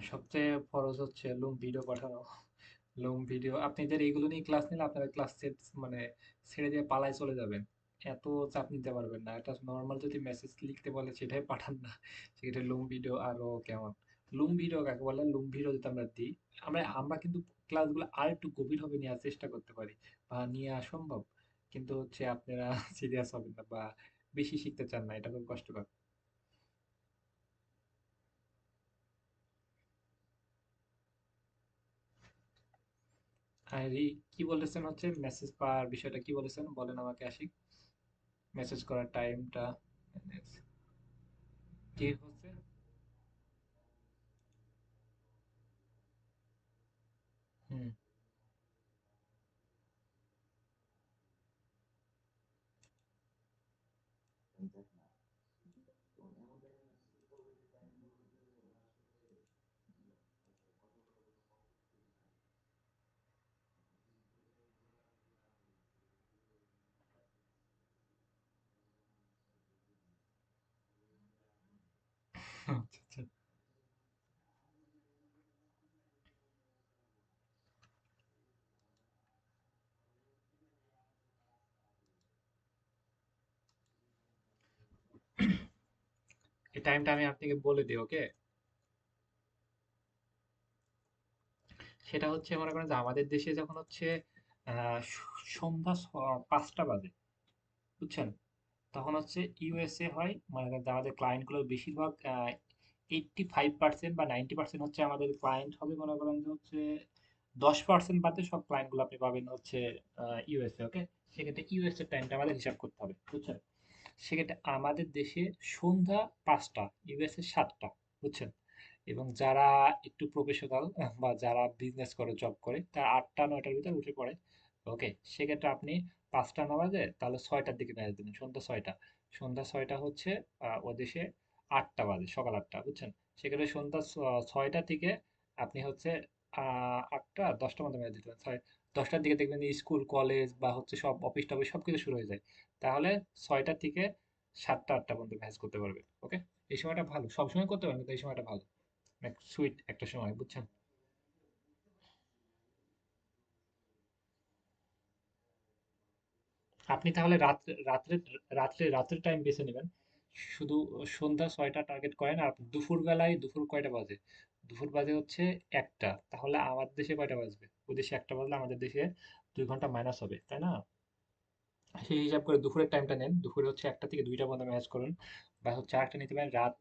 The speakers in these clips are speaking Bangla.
সবচেয়ে ফরজ হচ্ছে লুম ভিডিও পাঠানো। লুম ভিডিও আপনাদের এইগুলো নিয়ে ক্লাস নিলে আপনারা ক্লাস সেট মানে ছেড়ে দিয়ে পালায় চলে যাবেন। এত চাপ নিতে পারবেন না। এটা নর্মাল যদি মেসেজ লিখতে বলে সেটাই পাঠান না। সেটা লুম ভিডিও আরো কেমন। লুম ভিডিও কাকে বলে? লুম ভিডিও যদি আমরা দিই, আমরা আমরা কিন্তু ক্লাসগুলো আর একটু গভীরভাবে নেওয়ার চেষ্টা করতে পারি বা নিয়ে আসা সম্ভব। কিন্তু হচ্ছে আপনারা সিরিয়াস হবেন না বা বেশি শিখতে চান না, এটা খুব কষ্টকর। আর এই কি বলেছেন হচ্ছে মেসেজ পাওয়ার বিষয়টা কি বলেছেন বলেন আমাকে আশিক। মেসেজ করার টাইমটা কি হচ্ছে? হুম। আচ্ছা আচ্ছা। এই টাইমটা আমি আপনাকে বলে দিই, ওকে? সেটা হচ্ছে মনে করেন যে আমাদের দেশে যখন হচ্ছে সন্ধ্যা 5টা বাজে, বুঝছেন? তখন হচ্ছে ইউএসএ হয়, মানে করেন যে আমাদের ক্লায়েন্টগুলোর বেশিরভাগ 85% বা 90% হচ্ছে আমাদের ক্লায়েন্ট হবে, মনে করেন যে হচ্ছে 10% বাদে সব ক্লায়েন্টগুলো আপনি পাবেন হচ্ছে ইউএসএ, ওকে? সেক্ষেত্রে ইউএসএ টাইমটা আমাদের হিসাব করতে হবে, বুঝছেন? সেক্ষেত্রে আমাদের দেশে সন্ধ্যা 5টা, ইউএসএ 7টা, বুঝছেন? এবং যারা একটু প্রফেশনাল বা যারা বিজনেস করে জব করে তারা 8টা 9টার ভিতরে উঠে পড়ে, ওকে? সেক্ষেত্রে আপনি 5টা না বাজে তাহলে 6টার দিকে ম্যাচ দেবেন, সন্ধ্যা 6টা। সন্ধ্যা 6টা হচ্ছে ও দেশে 8টা বাজে, সকাল 8টা, বুঝছেন? সেক্ষেত্রে সন্ধ্যা 6টা থেকে আপনি হচ্ছে 8টা 10টার মধ্যে ম্যাচ দিতে পারেন। 10টার দিকে দেখবেন যে স্কুল কলেজ বা হচ্ছে সব অফিস টফিস সব কিছু শুরু হয়ে যায়। তাহলে 6টা থেকে 7টা 8টা পর্যন্ত ম্যাচ করতে পারবে, ওকে? এই সময়টা ভালো, সবসময় করতে পারেন কিন্তু এই সময়টা ভালো, সুইট একটা সময়, বুঝছেন? আপনি তাহলে রাত্রে টাইম বেছে নেবেন। শুধু সন্ধ্যা 6টা টার্গেট করেন। আর দুপুর বেলায়, দুপুর কয়টা বাজে? দুপুর বাজে হচ্ছে 1টা। তাহলে আমাদের দেশে কয়টা বাজবে? ওই দেশে 1টা বাজলে আমাদের দেশে 2 ঘন্টা মাইনাস হবে, তাই না? সেই হিসাব করে দুপুরের টাইমটা নেন। দুপুরে হচ্ছে 1টা থেকে 2টা পর্যন্ত ম্যাচ করুন, বা হচ্ছে আরেকটা নিতে পারেন রাত।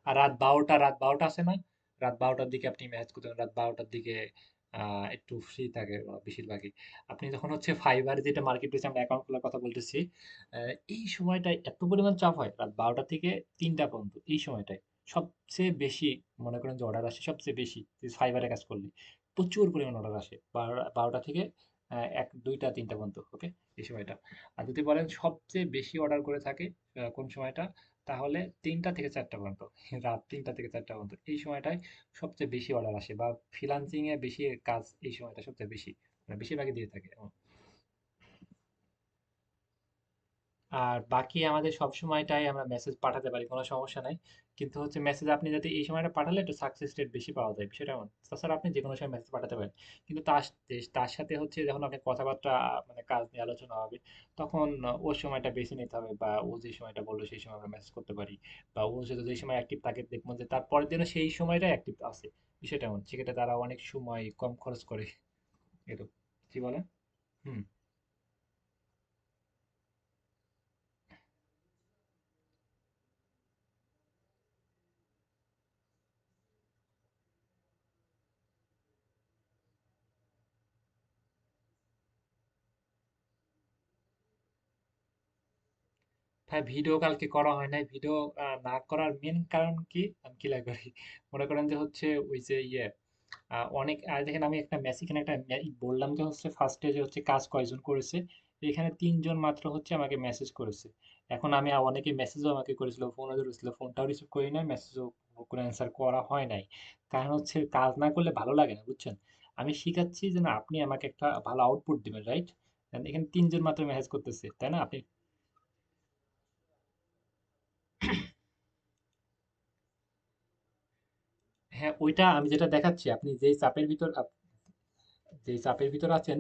আর রাত 12টা আছে না? রাত 12টার দিকে আপনি ম্যাচ করতে পারেন। রাত 12টার দিকে একটু ফ্রি থাকে বেশিরভাগই। আপনি যখন হচ্ছে ফাইবার, যেটা মার্কেট প্লেসে আমরা অ্যাকাউন্ট খোলার কথা বলতেছি, এই সময়টায় এত পরিমাণ চাপ হয় রাত 12টা থেকে 3টা পর্যন্ত। এই সময়টায় সবচেয়ে বেশি, মনে করেন যে অর্ডার আসে সবচেয়ে বেশি ফাইবারে কাজ করলে। প্রচুর পরিমাণ অর্ডার আসে 12টা থেকে 1 2টা 3টা পর্যন্ত, ওকে? এই সময়টা। আর যদি বলেন সবচেয়ে বেশি অর্ডার করে থাকে কোন সময়টা, তাহলে 3টা থেকে 4টা পর্যন্ত। রাত 3টা থেকে 4টা পর্যন্ত এই সময়টায় সবচেয়ে বেশি অর্ডার আসে, বা ফ্রিল্যান্সিং এ বেশি কাজ এই সময়টা সবচেয়ে বেশি, মানে বেশিরভাগই দিয়ে থাকে। আর বাকি আমাদের সব সময়টাই আমরা মেসেজ পাঠাতে পারি, কোনো সমস্যা নাই। কিন্তু হচ্ছে মেসেজ আপনি যদি এই সময়টা পাঠালে একটু সাকসেস রেট বেশি পাওয়া যায়, বিষয়টা এমন। তাছাড়া আপনি যে কোনো সময় মেসেজ পাঠাতে পারেন। কিন্তু তার সাথে হচ্ছে যখন আপনি কথাবার্তা মানে কাজ নিয়ে আলোচনা হবে, তখন ওর সময়টা বেছে নিতে হবে, বা ও যে সময়টা বললো সেই সময় আমরা মেসেজ করতে পারি। বা ও যদি যে সময় অ্যাক্টিভ থাকে দেখবো যে তার পরের দিনও সেই সময়টা অ্যাক্টিভ আছে, বিষয়টা এমন। সেক্ষেত্রে তারা অনেক সময় কম খরচ করে। এরকম। কি বলেন? হুম। ভাই ভিডিও কালকে করা হয় নাই। ভিডিও না করার মেন কারণ কি আমি ক্লিয়ার করি। মনে করেন যে হচ্ছে ওই যে অনেক দেখেন আমি একটা এখানে একটা বললাম যে হচ্ছে ফার্স্টে যে হচ্ছে কাজ কয়জন করেছে, এখানে ৩ জন মাত্র হচ্ছে আমাকে মেসেজ করেছে। এখন আমি অনেকে মেসেজও আমাকে করেছিল, ফোনও ধরেছিল, ফোনটাও রিসিভ করি নাই, মেসেজও কোনো অ্যান্সার করা হয় নাই। কারণ হচ্ছে কাজ না করলে ভালো লাগে না, বুঝছেন? আমি শিখাচ্ছি যে না, আপনি আমাকে একটা ভালো আউটপুট দিবেন, রাইট? এখানে ৩ জন মাত্র মেসেজ করতেছে, তাই না? আপনি হ্যাঁ, ওইটা আমি যেটা দেখাচ্ছি, আপনি যেই চাপের ভিতর আছেন।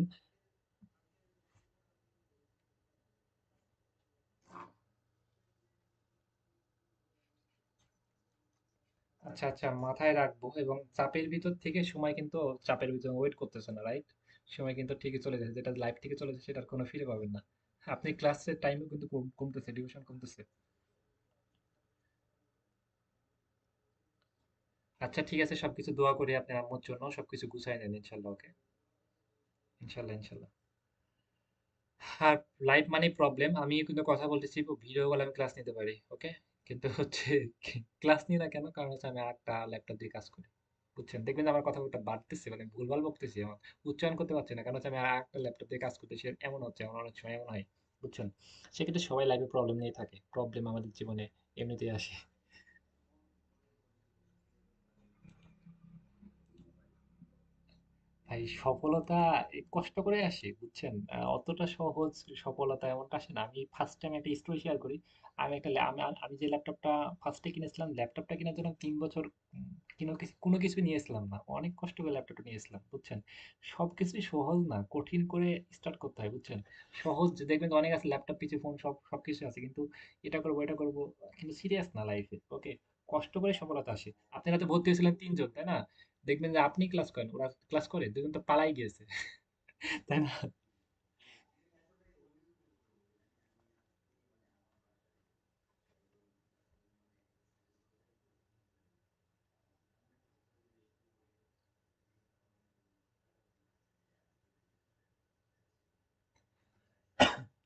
আচ্ছা আচ্ছা, মাথায় রাখবো। এবং চাপের ভিতর থেকে সময় কিন্তু চাপের ভিতর ওয়েট করতেছে না, রাইট? সময় কিন্তু ঠিকই চলে যাচ্ছে, যেটা লাইফ থেকে চলে যাচ্ছে সেটার কোনো ফিরে পাবেন না। আপনি ক্লাসের টাইমও কিন্তু কমতেছে, ডিউরেশন কমতেছে। আচ্ছা ঠিক আছে, সবকিছু দোয়া করি আপনার আম্মুর জন্য, সবকিছু গুছাই নেন ইনশাল্লাহ। ওকে, ইনশাল্লাহ ইনশাল্লাহ। আর লাইফ মানে প্রবলেম, আমি কিন্তু কথা বলতেছি ভিডিও কল, আমি ক্লাস নিতে পারি, ওকে? কিন্তু হচ্ছে ক্লাস নিই না কেন, কারণ হচ্ছে আমি একটা ল্যাপটপ দিয়ে কাজ করি, বুঝছেন? দেখবেন যে আমার কথাটা বাড়তেছে, মানে ভুলভাল বকতেছি, আমার উচ্চারণ করতে পারছি না, কারণ হচ্ছে আমি আর একটা ল্যাপটপ দিয়ে কাজ করতেছি। এমন হচ্ছে, এমন অনেক সময় এমন হয়, বুঝছেন? সেক্ষেত্রে সবাই লাইফে প্রবলেম নিয়ে থাকে, প্রবলেম আমাদের জীবনে এমনিতেই আসে। ভাই সফলতা কষ্ট করে আসে, বুঝছেন? অতটা সহজ সফলতা এমনটা আসে না। আমি ফার্স্ট টাইম একটা স্টোরি শেয়ার করি। আমি একটা আমি যে ল্যাপটপটা ফার্স্টে কিনেছিলাম, ল্যাপটপটা কেনার জন্য ৩ বছর কোনো কিছু নিয়েছিলাম না, অনেক কষ্ট করে ল্যাপটপটা নিয়েছিলাম, বুঝছেন? সবকিছুই সহজ না, কঠিন করে স্টার্ট করতে হয়, বুঝছেন? সহজ যে দেখবেন যে অনেক আছে, ল্যাপটপ পিছে ফোন, সবকিছু আছে, কিন্তু এটা করবো এটা করবো, কিন্তু সিরিয়াস না লাইফে, ওকে? কষ্ট করে সফলতা আসে। আপনারা তো ভর্তি হয়েছিলেন ৩ জন, তাই না? দেখবেন যে আপনি ক্লাস করেন, ওরা ক্লাস করে, দুজন তো পালাই গিয়েছে। তাই না?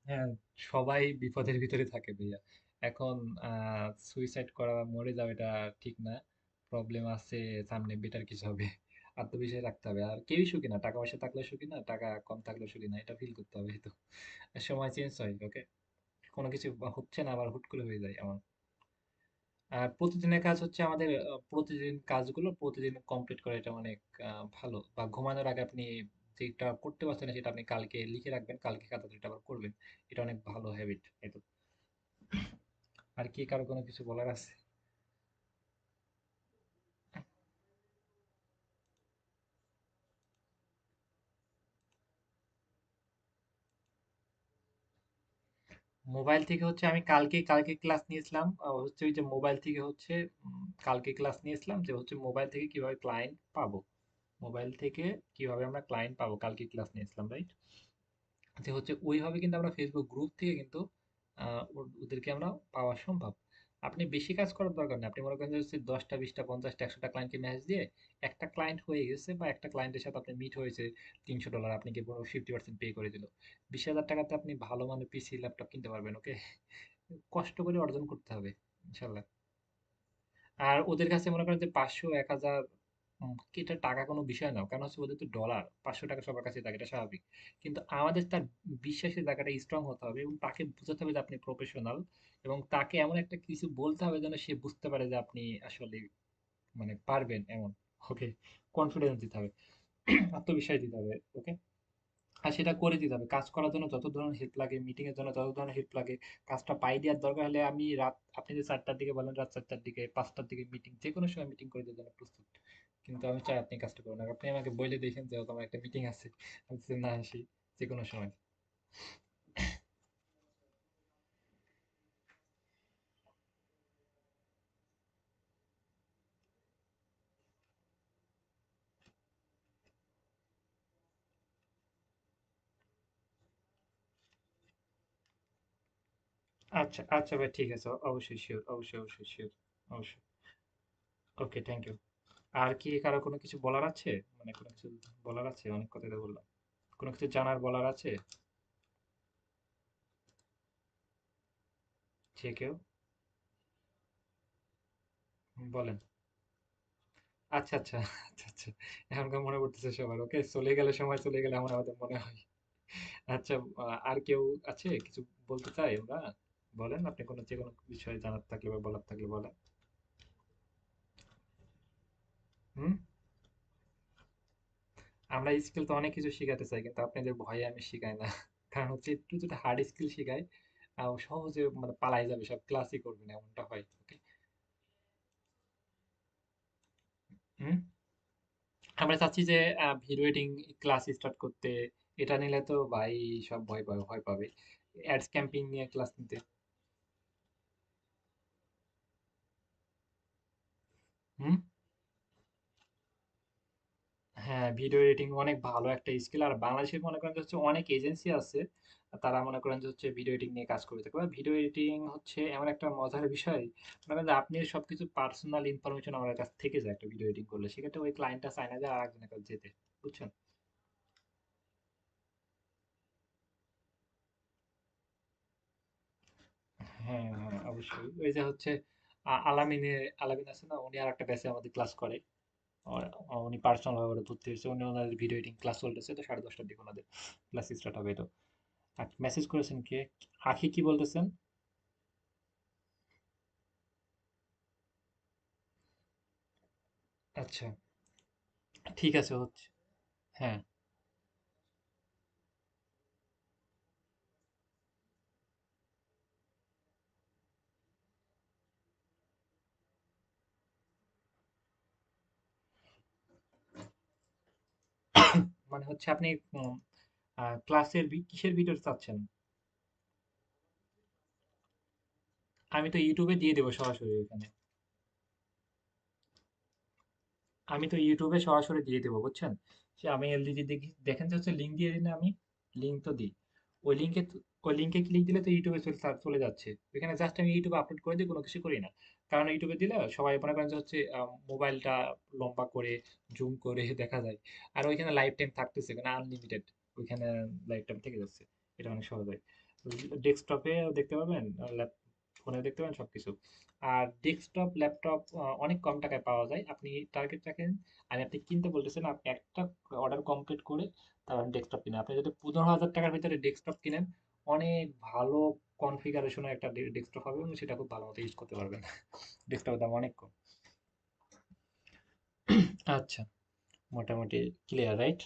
হ্যাঁ, সবাই বিপদের ভিতরে থাকে ভাইয়া। এখন সুইসাইড করা বা মরে যাওয়া এটা ঠিক না। প্রবলেম আছে, সামনে বেটার কিছু হবে। আত্মবিশ্বাস রাখতে হবে। আর কেউই সুখী না, টাকা পয়সা থাকলে সুখী না, টাকা কম থাকলে সুখী না, এটা ফিল করতে হবে। তো সময় চেঞ্জ হয়, ওকে? কোনো কিছু হচ্ছে না আবার হুট করে হয়ে যায় এমন। আর প্রতিদিনের কাজ হচ্ছে আমাদের, প্রতিদিন কাজগুলো প্রতিদিন কমপ্লিট করা, এটা অনেক ভালো। বা ঘুমানোর আগে আপনি যেটা করতে পারছেন না সেটা আপনি কালকে লিখে রাখবেন, কালকে খাতাতে এটা আবার করবেন। এটা অনেক ভালো হ্যাবিট। এই তো। আর কি কারো কোনো কিছু বলার আছে? মোবাইল থেকে হচ্ছে আমি কালকে ক্লাস নিয়েছিলাম, হচ্ছে ওই যে মোবাইল থেকে হচ্ছে, কালকে ক্লাস নিয়েছিলাম যে হচ্ছে মোবাইল থেকে কিভাবে ক্লায়েন্ট পাবো। মোবাইল থেকে কিভাবে আমরা ক্লায়েন্ট পাবো, কালকে ক্লাস নিয়েছিলাম, রাইট? যে হচ্ছে ওইভাবে কিন্তু আমরা ফেসবুক গ্রুপ থেকে কিন্তু ওদেরকে আমরা পাওয়া সম্ভব। আপনি বেশি কাজ করার দরকার নেই, আপনি মনে করেন যে হচ্ছে 10টা 20টা 50টা 100টা ক্লায়েন্টকে মেসেজ দিয়ে একটা ক্লায়েন্ট হয়ে গেছে, বা একটা ক্লায়েন্টের সাথে আপনি মিট হয়েছে, $300 আপনি কি 50% পে করে দিল, 20,000 টাকাতে আপনি ভালো মানের পিসি ল্যাপটপ কিনতে পারবেন, ওকে? কষ্ট করে অর্জন করতে হবে, ইনশাল্লাহ। আর ওদের কাছে মনে করেন যে 500 1000, এটা টাকা কোনো বিষয় না, কারণ হচ্ছে ওদের তো ডলার, 500 টাকা সবার কাছে থাকে, এটা স্বাভাবিক। কিন্তু আমাদের তার বিশ্বাসের জায়গাটা স্ট্রং হতে হবে, এবং তাকে বোঝাতে হবে যে আপনি প্রফেশনাল, এবং তাকে এমন একটা কিছু বলতে হবে যেন সে বুঝতে পারে যে আপনি আসলে মানে পারবেন এমন, ওকে? কনফিডেন্স দিতে হবে, আত্মবিশ্বাস দিতে হবে, ওকে? আর সেটা করে দিতে হবে। কাজ করার জন্য যত ধরনের হেল্প লাগে, মিটিং এর জন্য যত ধরনের হেল্প লাগে, কাজটা পাই দেওয়ার দরকার হলে আমি আপনি যে 4টার দিকে বলেন, রাত 4টার দিকে 5টার দিকে মিটিং, যে কোনো সময় মিটিং করে দেওয়ার জন্য প্রস্তুত। কিন্তু আমি চাই আপনি কাজটা করুন, আর আপনি আমাকে বলে দেখেন যে তোমার একটা মিটিং আছে, আমি বলছি, না আসি যে কোনো সময়। আচ্ছা আচ্ছা ভাই, ঠিক আছে, অবশ্যই শিওর, অবশ্যই অবশ্যই শিওর, অবশ্যই। ওকে, থ্যাংক ইউ। আর কি কারো কোনো কিছু বলার আছে? মানে কোনো কিছু বলার আছে? অনেক কথাই তো বললাম। কোনো কিছু জানার বলার আছে? যে কেউ বলেন। আচ্ছা আচ্ছা আচ্ছা আচ্ছা, এখনকার মনে পড়তেছে সবার। ওকে, চলে গেলে সময় চলে গেলে এমন আমাদের মনে হয়। আচ্ছা, আর কেউ আছে কিছু বলতে চাই আমরা? বলেন, আপনি কোনো যে কোনো বিষয়ে জানার থাকলে বা বলার থাকলে বলেন। হুম। আমরা স্কিল তো অনেক কিছু শিখাতে চাই, কিন্তু আপনাদের ভয়ে আমি শিখাই না। কারণ হচ্ছে একটু যদি হার্ড স্কিল শিখাই, সহজে মানে পালাই যাবে, সব ক্লাসই করবে না, এমনটা হয়। ওকে। হুম। আমরা চাচ্ছি যে ভিডিও এডিটিং ক্লাস স্টার্ট করতে। এটা নিলে তো ভাই সব ভয় পাবে। অ্যাডস ক্যাম্পিং নিয়ে ক্লাস নিতে। হুম। হ্যাঁ, ভিডিও এডিটিং অনেক ভালো একটা স্কিল। আর বাংলাদেশে মনে করেন যে হচ্ছে অনেক এজেন্সি আছে, তারা মনে করেন যে হচ্ছে ভিডিও এডিটিং নিয়ে কাজ করে থাকে। ভিডিও এডিটিং হচ্ছে এমন একটা মজার বিষয়, মনে করেন যে আপনি সবকিছু পার্সোনাল ইনফরমেশন আমার কাছ থেকে যায় একটা ভিডিও এডিটিং করলে, সেক্ষেত্রে ওই ক্লায়েন্টটা চায় না যে আর একজনের কাছে যেতে। বুঝছেন? হ্যাঁ হ্যাঁ, অবশ্যই। ওই যে হচ্ছে আলামিন আছে না, উনি আর একটা ব্যাচে আমাদের ক্লাস করে। উনি পার্সোনাল ভাবে ওরা ধরতে হয়েছে, উনি ওনাদের ভিডিও এডিটিং ক্লাস চলতেছে, তো 10:30টার দিকে ওনাদের ক্লাস স্টার্ট হবে। তো মেসেজ করেছেন কে? আখি কি বলতেছেন? আচ্ছা, ঠিক আছে হচ্ছে। হ্যাঁ, মানে হচ্ছে আপনি ক্লাসের কিসের ভিডিও চাচ্ছেন? আমি তো ইউটিউবে দিয়ে দেবো সরাসরি ওখানে। আমি তো ইউটিউবে সরাসরি দিয়ে দেবো, বুঝছেন? সে আমি এলডিজি দেখি, দেখেন যে হচ্ছে লিঙ্ক দিয়ে দিন, আমি লিঙ্ক তো দিই। ওই লিঙ্কে, ওই লিঙ্কে ক্লিক দিলে তো ইউটিউবে চলে যাচ্ছে। এখানে জাস্ট আমি ইউটিউবে আপলোড করে দিই, কোনো কিছু করি না। কারণ ইউটিউবে দিলে সবাই মনে করেন যে হচ্ছে মোবাইলটা লম্বা করে জুম করে দেখা যায়। আর ওইখানে লাইফ টাইম থাকতেছে, ওখানে আনলিমিটেড, ওইখানে লাইফ টাইম থেকে যাচ্ছে। এটা অনেক সহজ হয়। ডেস্কটপে দেখতে পাবেন, ফোনে দেখতে পাবেন সবকিছু। আর ডেস্কটপ ল্যাপটপ অনেক কম টাকায় পাওয়া যায়। আপনি টার্গেট রাখেন, আর আপনি কিনতে বলতেছেন, আপনি একটা অর্ডার কমপ্লিট করে তারপর ডেস্কটপ কিনেন। আপনি যদি 15,000 টাকার ভিতরে ডেস্কটপ কিনেন, অনেক ভালো কনফিগারেশনের একটা ডেস্কটপ হবে এবং সেটা খুব ভালো মতো ইউজ করতে পারবেন। ডেস্কটপের দাম অনেক কম। আচ্ছা, মোটামুটি ক্লিয়ার, রাইট?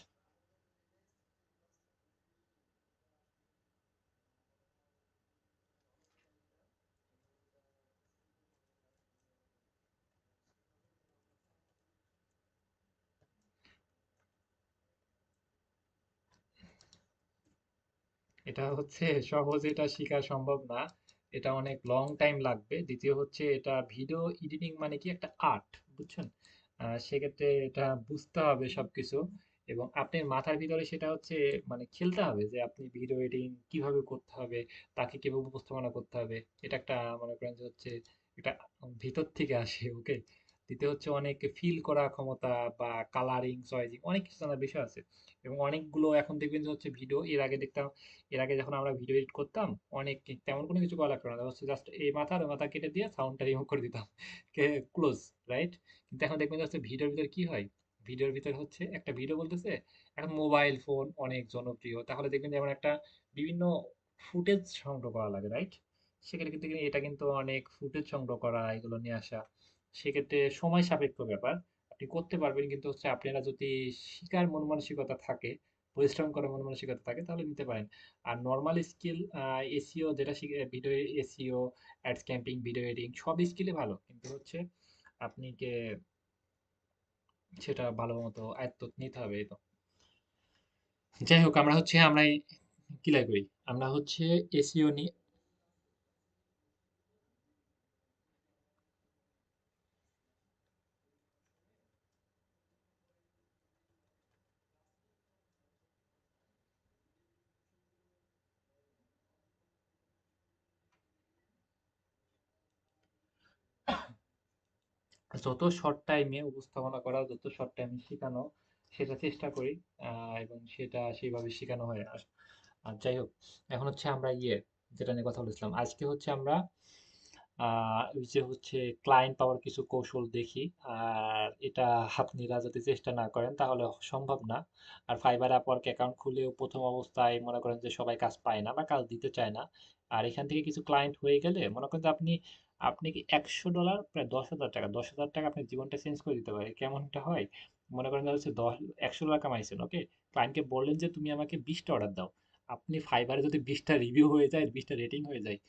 এটা হচ্ছে সহজে এটা শেখা সম্ভব না। এটা অনেক লং টাইম লাগবে। দ্বিতীয় হচ্ছে এটা ভিডিও এডিটিং মানে কি একটা আর্ট, বুঝছেন? সেক্ষেত্রে এটা বুঝতে হবে সবকিছু, এবং আপনার মাথার ভিতরে সেটা হচ্ছে মানে খেলতে হবে যে আপনি ভিডিও এডিটিং কিভাবে করতে হবে, তাকে কিভাবে উপস্থাপনা করতে হবে। এটা একটা মনে করেন যে হচ্ছে এটা ভিতর থেকে আসে। ওকে। দ্বিতীয় হচ্ছে অনেক ফিল করা ক্ষমতা, বা কালারিং চয়েজিং, অনেক কিছু জানার বিষয় আছে। এবং অনেকগুলো এখন দেখবেন যে হচ্ছে ভিডিও, এর আগে দেখতাম, এর আগে যখন আমরা ভিডিও এডিট করতাম, অনেক তেমন কোনো কিছু করা লাগতো না, হচ্ছে জাস্ট এই মাথার ওই মাথা কেটে দিয়ে সাউন্ডটা রিমুভ করে দিতাম, ক্লোজ, রাইট? কিন্তু এখন দেখবেন যে হচ্ছে ভিডিওর ভিতরে কি হয়, ভিডিওর ভিতরে হচ্ছে একটা ভিডিও বলতেছে, এখন মোবাইল ফোন অনেক জনপ্রিয়, তাহলে দেখবেন যেমন একটা বিভিন্ন ফুটেজ সংগ্রহ করা লাগে, রাইট? সেক্ষেত্রে কিন্তু এটা কিন্তু অনেক ফুটেজ সংগ্রহ করা, এগুলো নিয়ে আসা, সেক্ষেত্রে সময় সাপেক্ষ ব্যাপার। আপনি করতে পারবেন, কিন্তু হচ্ছে আপনারা যদি শিকার মন মানসিকতা থাকে, পরিশ্রম করার মন মানসিকতা থাকে, তাহলে নিতে পারেন। আর নর্মাল স্কিল, এসিও যেটা শিখে, video SEO, ads camping, video editing, সব স্কিলই ভালো, কিন্তু হচ্ছে আপনাকে সেটা ভালো মতো আয়ত্ত নিতে হবে, এই তো। যাই হোক, আমরা ক্লিয়ার করি। আমরা হচ্ছে এসিও নিয়ে, যত শর্ট টাইমে উপস্থাপনা করা, যত শর্ট টাইমে শেখানো, সেটা চেষ্টা করি। এবং সেটা সেইভাবে শেখানো হয়। আর যাই হোক, এখন হচ্ছে আমরা যেটা নিয়ে কথা বলেছিলাম আজকে, হচ্ছে আমরা ওই যে হচ্ছে ক্লায়েন্ট পাওয়ার কিছু কৌশল দেখি। আর এটা আপনারা যদি চেষ্টা না করেন তাহলে সম্ভব না। আর ফাইবার আপওয়ার্ক অ্যাকাউন্ট খুলেও প্রথম অবস্থায় মনে করেন যে সবাই কাজ পায় না বা কাজ দিতে চায় না। আর এখান থেকে কিছু ক্লায়েন্ট হয়ে গেলে মনে করেন যে আপনি আপনি কি $100 প্রায় 10,000 টাকা, 10,000 টাকা আপনার জীবনটা চেঞ্জ করে দিতে পারে। কেমনটা হয়, মনে করেন যে হচ্ছে $100 কামাইছেন, ওকে, ক্লায়েন্টকে বললেন যে তুমি আমাকে 20টা অর্ডার দাও। আপনি ফাইবারে যদি 20টা রিভিউ হয়ে যায়, 20টা রেটিং হয়ে যায়,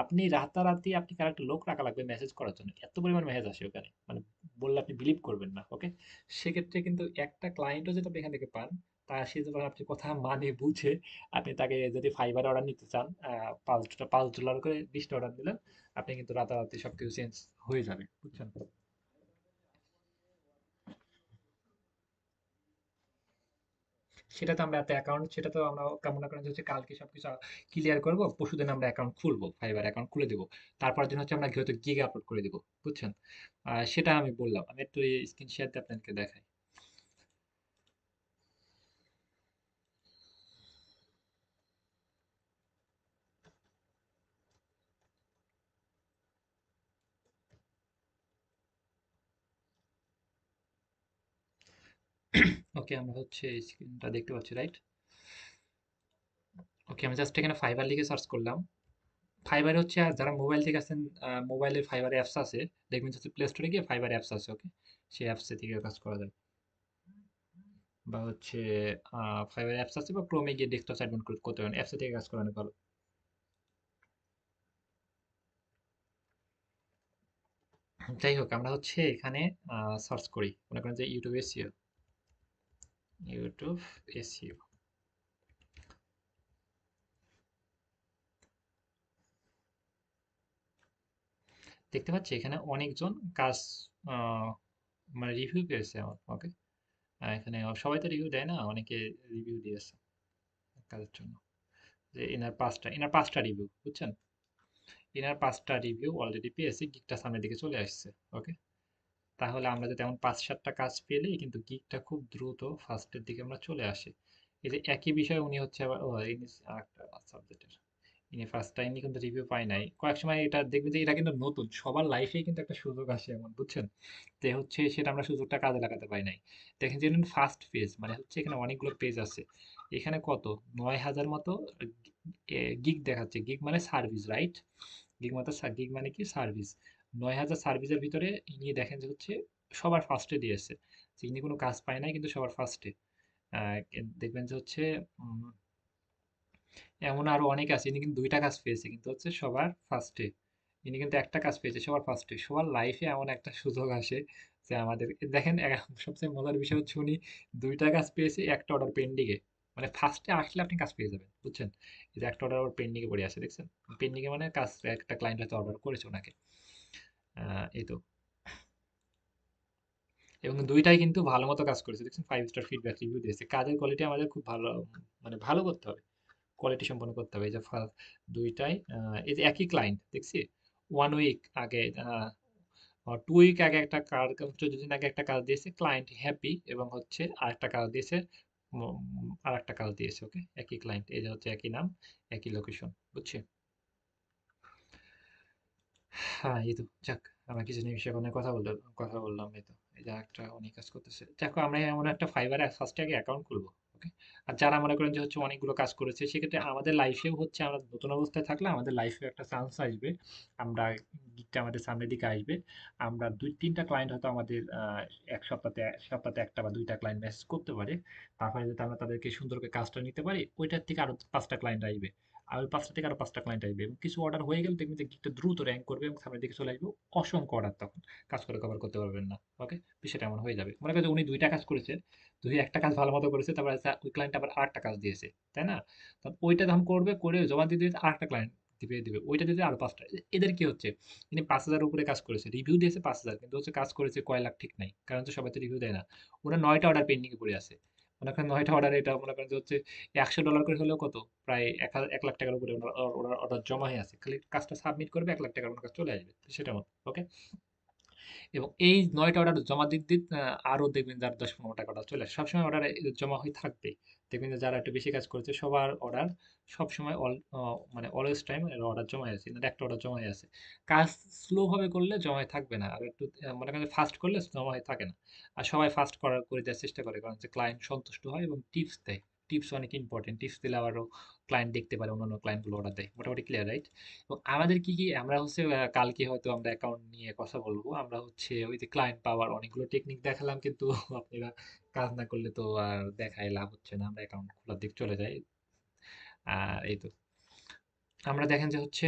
আপনি রাতারাতি আপনি কার একটা লোক রাখা লাগবে মেসেজ করার জন্য, এত পরিমাণ মেসেজ আসে ওখানে, মানে বললে আপনি বিলিভ করবেন না, ওকে। সেক্ষেত্রে কিন্তু একটা ক্লায়েন্টও যদি আপনি এখান থেকে পান, তা সে যখন আপনি কথা মানে বুঝে আপনি তাকে যদি ফাইবার অর্ডার নিতে চান, $5 করে 20টা অর্ডার দিলেন, আপনি কিন্তু রাতারাতি সবকিছু চেঞ্জ হয়ে যাবে, বুঝছেন। সেটা তো আমরা একটা অ্যাকাউন্ট, সেটা তো আমরা মনে করেন যে হচ্ছে কালকে সবকিছু ক্লিয়ার করবো, পরশুদিন আমরা অ্যাকাউন্ট খুলবো, ফাইবার অ্যাকাউন্ট খুলে দিব। তারপর দিন হচ্ছে আমরা হয়তো গিগ আপলোড করে দিব, বুঝছেন। সেটা আমি বললাম, আমি একটু স্ক্রিন শেয়ার দিয়ে আপনাদেরকে দেখাই। ওকে, আমরা হচ্ছে স্ক্রিনটা দেখতে পাচ্ছি, রাইট? ওকে, আমি জাস্ট এখানে ফাইবার লিখে সার্চ করলাম। ফাইবার হচ্ছে, আর যারা মোবাইল থেকে আছেন, মোবাইলের ফাইবার অ্যাপস আছে, দেখবেন হচ্ছে প্লে স্টোরে গিয়ে ফাইবার অ্যাপস আছে, ওকে, সেই অ্যাপসে থেকে কাজ করা যায়। বা হচ্ছে ফাইবার অ্যাপস আছে, বা ক্রোমে গিয়ে ডেস্কটপ সাইট করতে পারেন, অ্যাপসে থেকে কাজ করা অনেক ভালো। যাই হোক, আমরা হচ্ছে এখানে সার্চ করি, মনে করেন যে ইউটিউব এসইও, ইউটিউব এসইও। দেখতে পাচ্ছি এখানে অনেকজন কাজ, আহ, মানে রিভিউ পেয়েছে আমার, ওকে। এখানে সবাই তো রিভিউ দেয় না, অনেকে রিভিউ দিয়েছে কাজের জন্য। যে এনার পাঁচটা রিভিউ, বুঝছেন। এনার 5টা রিভিউ অলরেডি পেয়েছি, গিকটা সামনের দিকে চলে আসছে, ওকে। তাহলে আমরা যদি এমন 5-7টা কাজ পেলেই কিন্তু গিকটা খুব দ্রুত ফার্স্টের দিকে আমরা চলে আসি। এই যে একই বিষয় উনি হচ্ছে আবার ইনি আরেকটা সাবজেক্টের, ইনি ফার্স্ট টাইম কিন্তু রিভিউ পায় নাই। কয়েক সময় এটা দেখবেন যে এটা কিন্তু নতুন, সবার লাইফেই কিন্তু একটা সুযোগ আসে এমন, বুঝছেন। যে হচ্ছে সেটা আমরা সুযোগটা কাজে লাগাতে পারি নাই। দেখেন যে ফার্স্ট পেজ মানে হচ্ছে এখানে অনেকগুলো পেজ আছে, এখানে কত 9,000 মতো গিগ দেখাচ্ছে। গিগ মানে সার্ভিস, রাইট? গিগ মানে কি সার্ভিস। 9,000 সার্ভিসের ভিতরে ইনি দেখেন যে হচ্ছে সবার ফার্স্টে দিয়েছে, যে ইনি কোনো কাজ পায় নাই কিন্তু সবার ফার্স্টে। দেখবেন যে হচ্ছে উম, এমন আরো অনেক আছে, ইনি কিন্তু 2টা কাজ পেয়েছে কিন্তু হচ্ছে সবার ফার্স্টে। ইনি কিন্তু একটা কাজ পেয়েছে সবার ফার্স্টে। সবার লাইফে এমন একটা সুযোগ আসে যে আমাদের, দেখেন সবচেয়ে মজার বিষয় হচ্ছে উনি 2টা কাজ পেয়েছে, একটা অর্ডার পেন্ডিং এ। মানে ফার্স্টে আসলে আপনি কাজ পেয়ে যাবেন, বুঝছেন। এই যে একটা অর্ডার ওর পেন্ডিং এ পড়ে আছে, দেখছেন। পেন্ডিং এ মানে কাজ, একটা ক্লায়েন্ট হয়তো অর্ডার করেছে ওনাকে। এই তো। এবং 2টাই কিন্তু ভালো মতো কাজ করেছে, দেখছেন, 5 স্টার ফিডব্যাক রিভিউ দিয়েছে। কাজের কোয়ালিটি আমাদের খুব ভালো, মানে ভালো করতে হবে, কোয়ালিটি সম্পন্ন করতে হবে। এই যে 2টাই এই যে একই ক্লায়েন্ট দেখছি, 1 উইক আগে, 2 উইক আগে একটা কাজ, 14 দিন আগে একটা কাজ দিয়েছে, ক্লায়েন্ট হ্যাপি, এবং হচ্ছে আরেকটা কাজ দিয়েছে, আরেকটা কাজ দিয়েছে, ওকে, একই ক্লায়েন্ট, এই যে হচ্ছে একই নাম, একই লোকেশন, বুঝছি। হ্যাঁ, এই তো, যাক, আমরা কিছু নিয়ে বিষয়ে অনেক কথা বললাম, এই তো। এই যে একটা অনেক কাজ করতেছে, দেখো আমরা এমন একটা ফাইবারে ফার্স্টে আগে অ্যাকাউন্ট খুলবো, ওকে। আর যারা মনে করেন যে হচ্ছে অনেকগুলো কাজ করেছে, সেক্ষেত্রে আমাদের লাইফেও হচ্ছে আমরা নতুন অবস্থায় থাকলে আমাদের লাইফেও একটা চান্স আসবে। আমরা গিকটা আমাদের সামনের দিকে আসবে, আমরা 2-3টা ক্লায়েন্ট হয়তো আমাদের এক সপ্তাহে একটা বা 2টা ক্লায়েন্ট মেসেজ করতে পারে। তারপরে যদি আমরা তাদেরকে সুন্দর করে কাজটা নিতে পারি, ওইটার থেকে আরো 5টা ক্লায়েন্ট আসবে, আর ওই 5টা থেকে আরো 5টা ক্লায়েন্ট আসবে, এবং কিছু অর্ডার হয়ে গেলে দেখবেন যে গিকটা দ্রুত র্যাঙ্ক করবে এবং সামনের দিকে চলে আসবে। অসংখ্য অর্ডার, তখন কাজ করে কভার করতে পারবেন না, ওকে। বিষয়টা এমন হয়ে যাবে, মনে করেন যে উনি 2টা কাজ করেছে, একটা কাজ ভালো মতো করেছে, তারপরে ওই ক্লায়েন্ট আবার আরেকটা কাজ দিয়েছে, তাই না? তখন ওইটা যখন করবে, করে জমা দিয়ে দিয়েছে, আরেকটা ক্লায়েন্ট দিবে ওইটা দিতে আরো 5টা। এদের কি হচ্ছে, তিনি 5,000 উপরে কাজ করেছে, রিভিউ দিয়েছে 5,000, কিন্তু হচ্ছে কাজ করেছে কয় লাখ ঠিক নাই, কারণ হচ্ছে সবাই তো রিভিউ দেয় না। ওরা 9টা অর্ডার পেন্ডিং এ পড়ে আছে, মনে করেন 9টা অর্ডার, এটা মনে করেন যে হচ্ছে $100 করে হলেও কত, প্রায় 1 লাখ টাকার উপরে ওনার অর্ডার জমা হয়ে আছে, খালি কাজটা সাবমিট করবে, 1 লাখ টাকার ওনার কাছে চলে আসবে, সেটা মতো, ওকে। এবং এই ৯টা অর্ডার জমা দিতে দিতে আরো দেখবেন যার ১০-১৫টা অর্ডার চলে আসে। সবসময় অর্ডার জমা হয়ে থাকবে। দেখবেন যে যারা একটু বেশি কাজ করেছে সবার অর্ডার সবসময় মানে অলওয়েজ টাইম অর্ডার জমায় আছে। এনার একটা অর্ডার জমায় আছে। কাজ স্লো ভাবে করলে জমায় থাকবে না। আর একটু মনে করেন ফাস্ট করলে জমা হয়ে থাকে না। আর সবাই ফাস্ট করে দেওয়ার চেষ্টা করে। কারণ যে ক্লায়েন্ট সন্তুষ্ট হয় এবং টিপস দেয়। টিপস অনেক ইম্পোর্টেন্ট। টিপস দিলে আবারও ক্লায়েন্ট দেখতে পারে অন্যান্য ক্লায়েন্টগুলো অর্ডার দেয়। মোটামুটি ক্লিয়ার, রাইট? এবং আমাদের কি আমরা হচ্ছে কালকে হয়তো আমরা অ্যাকাউন্ট নিয়ে কথা বলবো। আমরা হচ্ছে ওই যে ক্লায়েন্ট পাওয়ার অনেকগুলো টেকনিক দেখালাম, কিন্তু আপনারা কাজ না করলে তো আর দেখায় লাভ হচ্ছে না। আমরা অ্যাকাউন্ট খোলার দিক চলে যাই। আর এই তো আমরা দেখেন যে হচ্ছে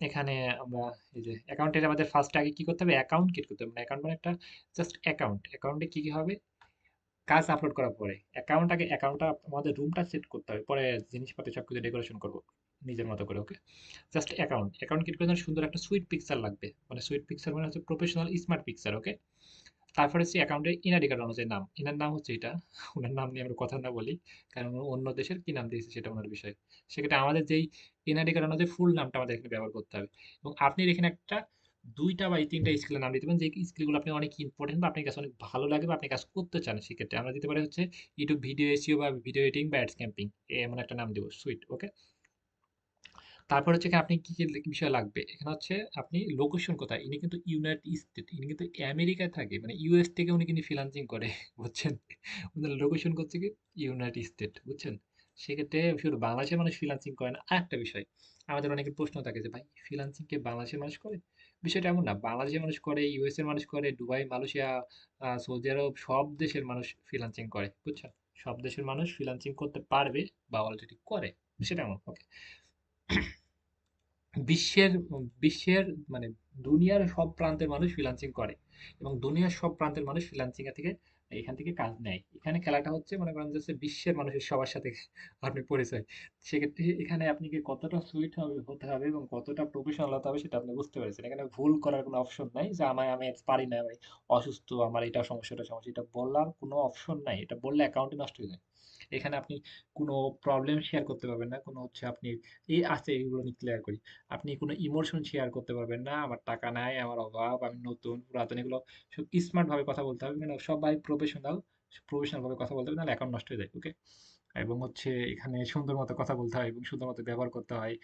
এখানে আমরা এই যে অ্যাকাউন্টের আমাদের ফার্স্ট আগে কি করতে হবে, অ্যাকাউন্ট ক্রিয়েট করতে হবে। অ্যাকাউন্ট মানে একটা জাস্ট অ্যাকাউন্ট। অ্যাকাউন্টে কি হবে, কাজ আপলোড করার পরে অ্যাকাউন্টটা আমাদের রুমটা সেট করতে হবে, পরে জিনিসপাতি সবকিছু ডেকোরেশন করবো নিজের মতো করে। ওকে, জাস্ট অ্যাকাউন্ট ক্রিয়েট করার জন্য সুন্দর একটা সুইট পিকচার লাগবে। মানে সুইট পিকচার মানে হচ্ছে প্রফেশনাল স্মার্ট পিকচার। ওকে, তারপরে হচ্ছে অ্যাকাউন্টের ইনার কার্ড অনুযায়ী নাম। ইনার নাম হচ্ছে এটা। ওনার নাম নিয়ে আমরা কথা না বলি, কারণ ও অন্য দেশের কি নাম দিয়েছে সেটা ওনার বিষয়। সেক্ষেত্রে আমাদের যেই এনআইডি কার্ড অনুযায়ী ফুল নামটা আমাদের এখানে ব্যবহার করতে হবে। এবং আপনি এখানে একটা ২টা বা ৩টা স্কিলের নাম দিতে পারেন, যে স্কিলগুলো আপনি অনেক ইম্পর্টেন্ট বা আপনার কাছে অনেক ভালো লাগে বা আপনি কাজ করতে চান। সেক্ষেত্রে আমরা দিতে পারি হচ্ছে ইউটিউব ভিডিও এসইও বা ভিডিও এডিটিং বা অ্যাডস ক্যাম্পিং, এমন একটা নাম দেবো, সুইট। ওকে, তারপর হচ্ছে কি আপনি কি বিষয় লাগবে এখানে হচ্ছে আপনি লোকেশন কোথায়। ইনি কিন্তু ইউনাইটেড স্টেট, ইনি কিন্তু আমেরিকায় থাকে, মানে ইউএস থেকে উনি কিন্তু ফ্রিল্যান্সিং করে। বুঝছেন? ওনার লোকেশন করছে কি ইউনাইটেড স্টেট, বুঝছেন? সেক্ষেত্রে শুধু বাংলাদেশের মানুষ ফ্রিল্যান্সিং করে না। আরেকটা বিষয়, আমাদের অনেকের প্রশ্ন থাকে যে ভাই ফ্রিল্যান্সিং কে বাংলাদেশের মানুষ করে? বিষয়টা এমন না, বাংলাদেশের মানুষ করে, ইউএস এর মানুষ করে, দুবাই, মালয়েশিয়া, সৌদি আরব, সব দেশের মানুষ ফ্রিল্যান্সিং করে। বুঝছেন? সব দেশের মানুষ ফ্রিল্যান্সিং করতে পারবে বা অলরেডি করে, সেটা এমন। ওকে, বিশ্বের বিশ্বের মানে দুনিয়ার সব প্রান্তের মানুষ ফ্রিল্যান্সিং করে এবং দুনিয়ার সব প্রান্তের মানুষ ফ্রিল্যান্সিং থেকে এখান থেকে কাজ নেয়। এখানে খেলাটা হচ্ছে মনে করেন যে হচ্ছে বিশ্বের মানুষের সবার সাথে আপনি পরিচয়। সেক্ষেত্রে এখানে আপনি কি কতটা সুইট হতে হবে এবং কতটা প্রফেশনাল হতে হবে সেটা আপনি বুঝতে পেরেছেন। এখানে ভুল করার কোনো অপশন নাই যে আমি এটা পারি না, আমি অসুস্থ, আমার এটা সমস্যা, এটা সমস্যা, এটা বলার কোনো অপশন নাই। এটা বললে অ্যাকাউন্টে নষ্ট হয়ে যায়। এখানে আপনি কোনো প্রবলেম শেয়ার করতে পারবেন না, কোনো হচ্ছে আপনি এই আছে এইগুলো নিয়ে ক্লিয়ার করি, আপনি কোনো ইমোশন শেয়ার করতে পারবেন না। আমার টাকা নাই, আমার অভাব, আমি নতুন পুরাতন, এগুলো সব স্মার্ট ভাবে কথা বলতে হবে, মানে সবাই প্রফেশনাল ভাবে কথা বলতে হবে, নাহলে অ্যাকাউন্ট নষ্ট হয়ে যায়। ওকে, এবং হচ্ছে এখানে সুন্দর মতো কথা বলতে হয় এবং সুন্দর মতো ব্যবহার করতে হয়।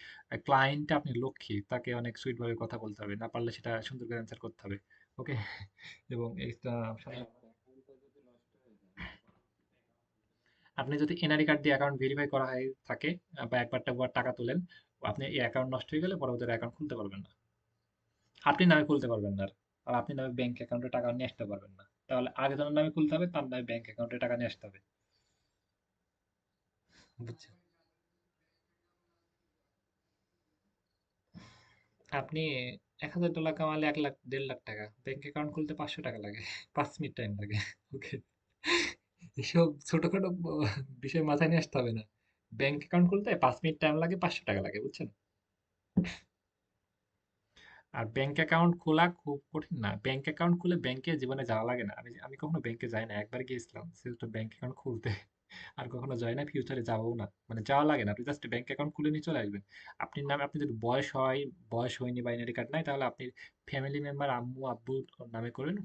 ক্লায়েন্ট আপনি লক্ষ্মী, তাকে অনেক সুইট ভাবে কথা বলতে হবে, না পারলে সেটা সুন্দর করে অ্যান্সার করতে হবে। ওকে, এবং এটা আপনি যদি এনআরই কার্ড দিয়ে অ্যাকাউন্ট ভেরিফাই করা হয় থাকে, বা একবার টাকা তোলেন, আপনি এই অ্যাকাউন্ট নষ্ট হয়ে গেলে পরবর্তীতে অ্যাকাউন্ট খুলতে পারবেন না। আপনি নামে খুলতে পারবেন না আর। আর আপনি নামে ব্যাংক অ্যাকাউন্টে টাকা নিয়ে আসতে পারবেন না। তাহলে আগে যার নামে খুলতে হবে তার নামে ব্যাংক অ্যাকাউন্টে টাকা নিয়ে আসতে হবে। বুঝছেন? আপনি $১,০০০ কামালে ১ লাখ ১.৫ লাখ টাকা, ব্যাংক অ্যাকাউন্ট খুলতে ৫০০ টাকা লাগে। ৫ মিনিট টাইম লাগে। ওকে, এসব ছোটখাটো বিষয় মাথায় নিয়ে আসতে হবে না। ব্যাংক অ্যাকাউন্ট খুলতে ৫ মিনিট টাইম লাগে, ৫০০ টাকা লাগে। বুঝছেন? আর ব্যাংক অ্যাকাউন্ট খোলা খুব কঠিন না। ব্যাংক অ্যাকাউন্ট খুলে ব্যাংকে জীবনে যাওয়া লাগে না। আমি কখনো ব্যাংকে যাই না। একবার গিয়েছিলাম শুধু ব্যাংক অ্যাকাউন্ট খুলতে। আর কখনো যাই না, ফিউচারে যাবও না। মানে যাওয়া লাগে না। আপনি জাস্ট ব্যাংক অ্যাকাউন্ট খুলে নিয়ে চলে আসবেন। আপনার নামে, আপনি যদি বয়স হয়নি বা এনআইডি কার্ড নাই, তাহলে আপনি ফ্যামিলি মেম্বার, আম্মু, আব্বুর নামে করবেন।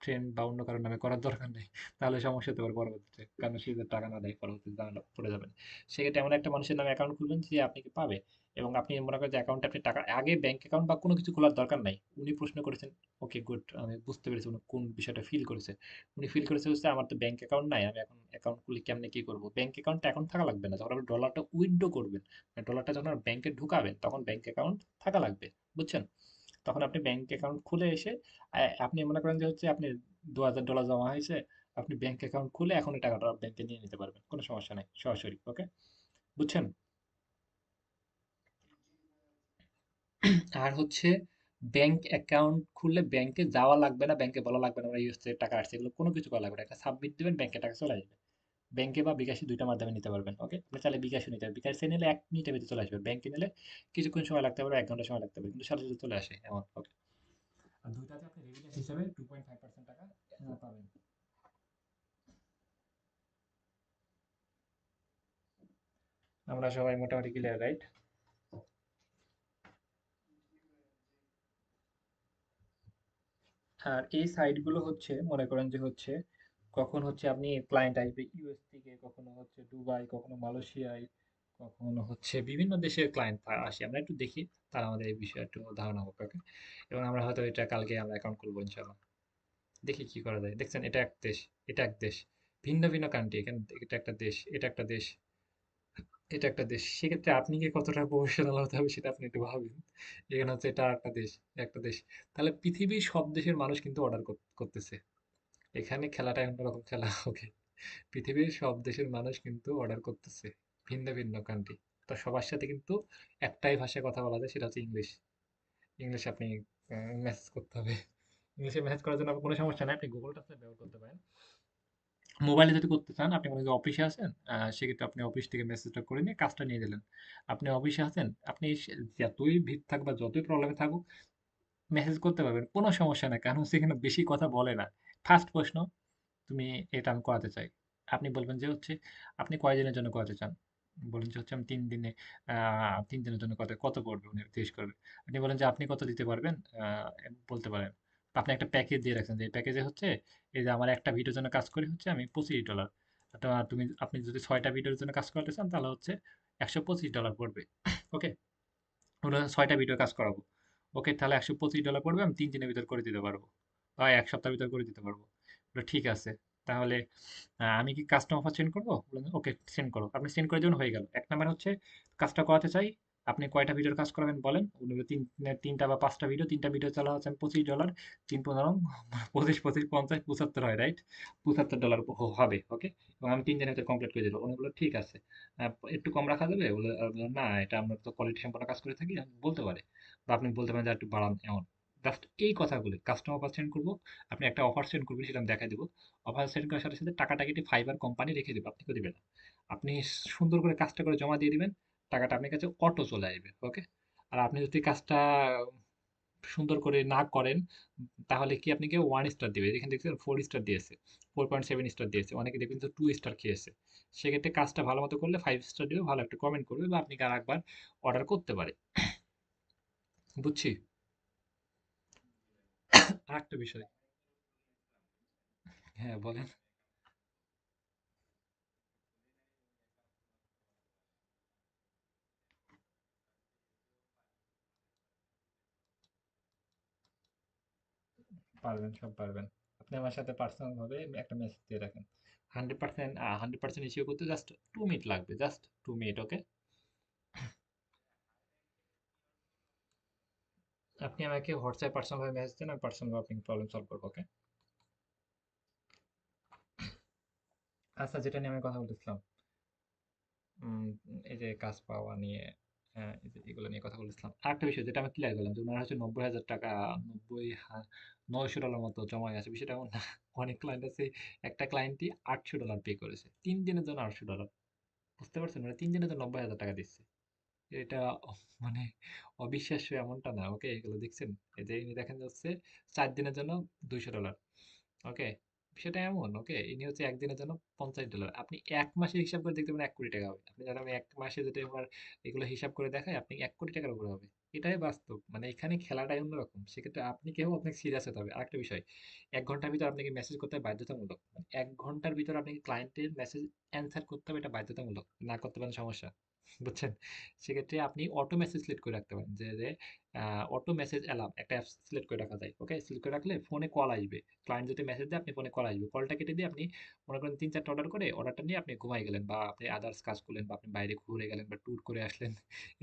ফ্রেন্ড বা অন্য কারোর নামে করার দরকার নেই। তাহলে সমস্যা হতে পারে পরবর্তীতে। কারণ সে যদি টাকা না দেয় পরবর্তীতে ঝামেলা পড়ে যাবেন। সেক্ষেত্রে এমন একটা মানুষের নামে অ্যাকাউন্ট খুলবেন যে আপনাকে পাবে। এবং আপনি মনে করেন যে অ্যাকাউন্টে আপনি টাকা আগে ব্যাংক অ্যাকাউন্ট বা কোনো কিছু খোলার দরকার নাই। উনি প্রশ্ন করেছেন, ওকে গুড, আমি বুঝতে পেরেছি উনি কোন বিষয়টা ফিল করেছে। উনি ফিল করেছে হচ্ছে আমার তো ব্যাংক অ্যাকাউন্ট নাই, আমি এখন অ্যাকাউন্ট খুলে কেমনে কি করবো। ব্যাংক অ্যাকাউন্ট এখন থাকা লাগবে না, যখন আপনি ডলারটা উইথড্র করবেন, মানে ডলারটা যখন ব্যাংকে ঢুকাবেন, তখন ব্যাংক অ্যাকাউন্ট থাকা লাগবে। বুঝছেন? তখন আপনি ব্যাংক অ্যাকাউন্ট খুলে এসে আপনি মনে করেন যে হচ্ছে আপনি $২,০০০ জমা হয়েছে, আপনি ব্যাংক অ্যাকাউন্ট খুলে এখন এই টাকাটা ব্যাংকে নিয়ে নিতে পারবেন, কোনো সমস্যা নাই, সরাসরি। ওকে, বুঝছেন? আর হচ্ছে ব্যাংক অ্যাকাউন্ট খুললে ব্যাংকে যাওয়া লাগবে না, ব্যাংকে বলা লাগবে না আমরা ইউএস থেকে টাকা আসছে, এগুলো কোনো কিছু করা লাগবে না। একটা সাবমিট দিবেন, ব্যাংকে টাকা চলে আসবে। ব্যাংকে বা বিকাশে ২টা মাধ্যমে নিতে পারবেন। ওকে, আপনি চাইলে বিকাশে নিতে পারবেন। বিকাশে নিলে ১ মিনিটের ভিতরে চলে আসবে। ব্যাংকে নিলে কিছুক্ষণ সময় লাগতে পারে, ১ ঘন্টা সময় লাগতে পারে, কিন্তু সরাসরি চলে আসে এমন। ওকে, আর দুইটাতে আপনি রেমিটেন্স হিসাবে 2.5% টাকা পাবেন। আমরা সবাই মোটামুটি ক্লিয়ার, রাইট? আর এই সাইটগুলো হচ্ছে মনে করেন যে হচ্ছে কখন হচ্ছে আপনি ক্লায়েন্ট আসবে ইউএস থেকে, কখনো হচ্ছে দুবাই, কখনো মালয়েশিয়ায়, কখনো হচ্ছে বিভিন্ন দেশের ক্লায়েন্ট আসে। আমরা একটু দেখি তারা আমাদের এই বিষয়ে একটু ধারণা হোক, ওকে? এবং আমরা হয়তো এটা কালকে আমরা অ্যাকাউন্ট খুলবো ইনশাল্লাহ। দেখি কি করা যায়। দেখছেন, এটা এক দেশ, এটা এক দেশ, ভিন্ন ভিন্ন কান্ট্রি। এখানে এটা একটা দেশ, এটা একটা দেশ, এটা একটা দেশ। সেক্ষেত্রে আপনি কি কতটা প্রফেশনাল হতে হবে সেটা আপনি একটু ভাবেন। এখানে হচ্ছে এটা একটা দেশ, একটা দেশ। তাহলে পৃথিবীর সব দেশের মানুষ কিন্তু অর্ডার করতেছে। এখানে খেলাটা অন্যরকম খেলা। ওকে, পৃথিবীর সব দেশের মানুষ কিন্তু অর্ডার করতেছে, ভিন্ন ভিন্ন কান্ট্রি। তো সবার সাথে কিন্তু একটাই ভাষায় কথা বলা যায়, সেটা হচ্ছে ইংলিশ। ইংলিশ আপনি মেসেজ করতে হবে। ইংলিশে মেসেজ করার জন্য আপনার কোনো সমস্যা নাই, আপনি গুগল ট্রান্সলেট ব্যবহার করতে পারেন। মোবাইলে যদি করতে চান, আপনি মনে করেন অফিসে আছেন, সেক্ষেত্রে আপনি অফিস থেকে মেসেজটা করে নিয়ে কাজটা নিয়ে দিলেন। আপনি অফিসে আছেন, আপনি যতই ভিড় থাকুক বা যতই প্রবলেমে থাকুক, মেসেজ করতে পারবেন, কোনো সমস্যা নাই। কারণ হচ্ছে এখানে বেশি কথা বলে না। ফার্স্ট প্রশ্ন, তুমি এটা আমি করাতে চাই। আপনি বলবেন যে হচ্ছে আপনি কয়দিনের জন্য করাতে চান? বলেন যে হচ্ছে আমি ৩ দিনে, ৩ দিনের জন্য কত পড়বে? উনি জিজ্ঞেস করবে। আপনি বলেন যে আপনি কত দিতে পারবেন? বলতে পারেন। আপনি একটা প্যাকেজ দিয়ে রাখছেন যে এই প্যাকেজে হচ্ছে এই যে আমার একটা ভিডিওর জন্য কাজ করি হচ্ছে আমি $25। তো আপনি যদি ৬ টা ভিডিওর জন্য কাজ করাতে চান তাহলে হচ্ছে $১২৫ পড়বে। ওকে? হলো ৬ টা ভিডিওর কাজ করাবো। ওকে, তাহলে $১২৫ পড়বে। আমি ৩ দিনের ভিতর করে দিতে পারবো। বা ১ সপ্তাহের ভিতর করে দিতে পারবো। বলল, ঠিক আছে। তাহলে আমি কি কাস্টম অফার সেন্ড করবো? বললেন, ওকে সেন্ড করো। আপনি সেন্ড করে দিবেন, হয়ে গেল। ১ নাম্বার হচ্ছে কাজটা করাতে চাই। আপনি কয়টা ভিডিওর কাজ করাবেন বলেন। উনি বলল, ৩টা বা ৫টা ভিডিও। ৩টা ভিডিও চালা হচ্ছে আমি $25। ৩ ১৫ ২৫, ২৫, ৫০, ৭৫ হয়, রাইট? $৭৫ হবে, ওকে? এবং আমি ৩ দিনের ভিতরে কমপ্লিট করে দিবো। উনি বলল, ঠিক আছে। আ একটু কম রাখা যাবে? বললাম, না, এটা আমরা তো কোয়ালিটি সম্পন্ন কাজ করে থাকি। আমি বলতে পারে। বা আপনি বলতে পারেন যে আরেকটু বাড়ান, এমন। জাস্ট এই কথাগুলো। কাস্টম অফার সেন্ড করব। আপনি একটা অফার সেন্ড করবেন, সেটা আমি দেখাই দিব। অফার সেন্ড করার সাথে, সাথে টাকাটা কেটে ফাইবার কোম্পানি রেখে দিবে। আপনি কেউ দিবেন না। আপনি সুন্দর করে কাজটা করে জমা দিয়ে দিবেন। টাকাটা আপনার কাছে অটো চলে আসবে, ওকে? আর আপনি যদি কাজটা সুন্দর করে না করেন, তাহলে কি আপনাকে 1 স্টার দিবে। এখানে দেখছেন 4 স্টার দিয়েছে, 4.7 স্টার দিয়েছে। অনেকে দেখবেন যে 2 স্টার খেয়েছে। সেক্ষেত্রে কাজটা ভালো মতো করলে 5 স্টার দিবে, ভালো একটা কমেন্ট করবে, বা আপনাকে আরেকবার অর্ডার করতে পারে। বুঝছি। আরেকটা বিষয়। হ্যাঁ, বলেন। পারবেন, সব পারবেন। আপনি আমার সাথে পার্সোনাল ভাবে একটা মেসেজ দিয়ে রাখেন। 100%, 100% ইস্যু করতে জাস্ট 2 মিনিট লাগবে, জাস্ট 2 মিনিট, ওকে? আপনি আমাকে হোয়াটসঅ্যাপ পার্সোনাল ভাবে মেসেজ দেন, আমি পার্সোনাল ভাবে আপনাকে প্রবলেম সলভ করবো, ওকে? আচ্ছা, যেটা নিয়ে আমি কথা বলতেছিলাম, উম, এই যে কাজ পাওয়া নিয়ে, এই যে এগুলো নিয়ে কথা বলতেছিলাম। আরেকটা বিষয় যেটা আমি ক্লিয়ার করলাম, যে ওনার হচ্ছে ৯০,০০০ টাকা, ৯০০ ডলার মতো জমায় আছে। বিষয়টা এমন না। অনেক ক্লায়েন্ট আছে, একটা ক্লায়েন্টই $৮০০ পে করেছে ৩ দিনের জন্য। $৮০০, বুঝতে পারছেন? মানে ৩ দিনের জন্য ৯০,০০০ টাকা দিচ্ছে। এটা মানে অবিশ্বাস্য, এমনটা না, ওকে? এগুলো দেখছেন? এই যে ইনি দেখেন যাচ্ছে ৪ দিনের জন্য $২০০। ওকে, বিষয়টা এমন, ওকে? ইনি হচ্ছে একদিনের জন্য $৫০। আপনি ১ মাসের হিসাব করে দেখতে পাবেন ১ কোটি টাকা হবে। আপনি জানেন, আমি ১ মাসে যদি আমার এগুলো হিসাব করে দেখাই, আপনি ১ কোটি টাকার উপরে হবে। এটাই বাস্তব। মানে এখানে খেলাটাই অন্যরকম। সেক্ষেত্রে আপনি কেউ আপনাকে সিরিয়াস হতে হবে। আরেকটা বিষয়, ১ ঘন্টার ভিতর আপনাকে মেসেজ করতে হবে, বাধ্যতামূলক। মানে ১ ঘন্টার ভিতর আপনাকে ক্লায়েন্টের মেসেজ অ্যান্সার করতে হবে, এটা বাধ্যতামূলক। না করতে পারেন সমস্যা। বুঝছেন? সেক্ষেত্রে আপনি অটো মেসেজ সিলেক্ট করে রাখতে পারেন, যে অটো মেসেজ অ্যালার্ম একটা অ্যাপ সিলেক্ট করে রাখা যায়, ওকে? সিলেক্ট করে রাখলে ফোনে কল আসবে। ক্লায়েন্ট যদি মেসেজ দেয়, আপনি ফোনে কল আসবে। কলটা কেটে দিয়ে আপনি মনে করেন ৩-৪টা অর্ডার করে অর্ডারটা নিয়ে আপনি ঘুমাই গেলেন, বা আপনি আদার্স কাজ করলেন, বা আপনি বাইরে ঘুরে গেলেন, বা ট্যুর করে আসলেন।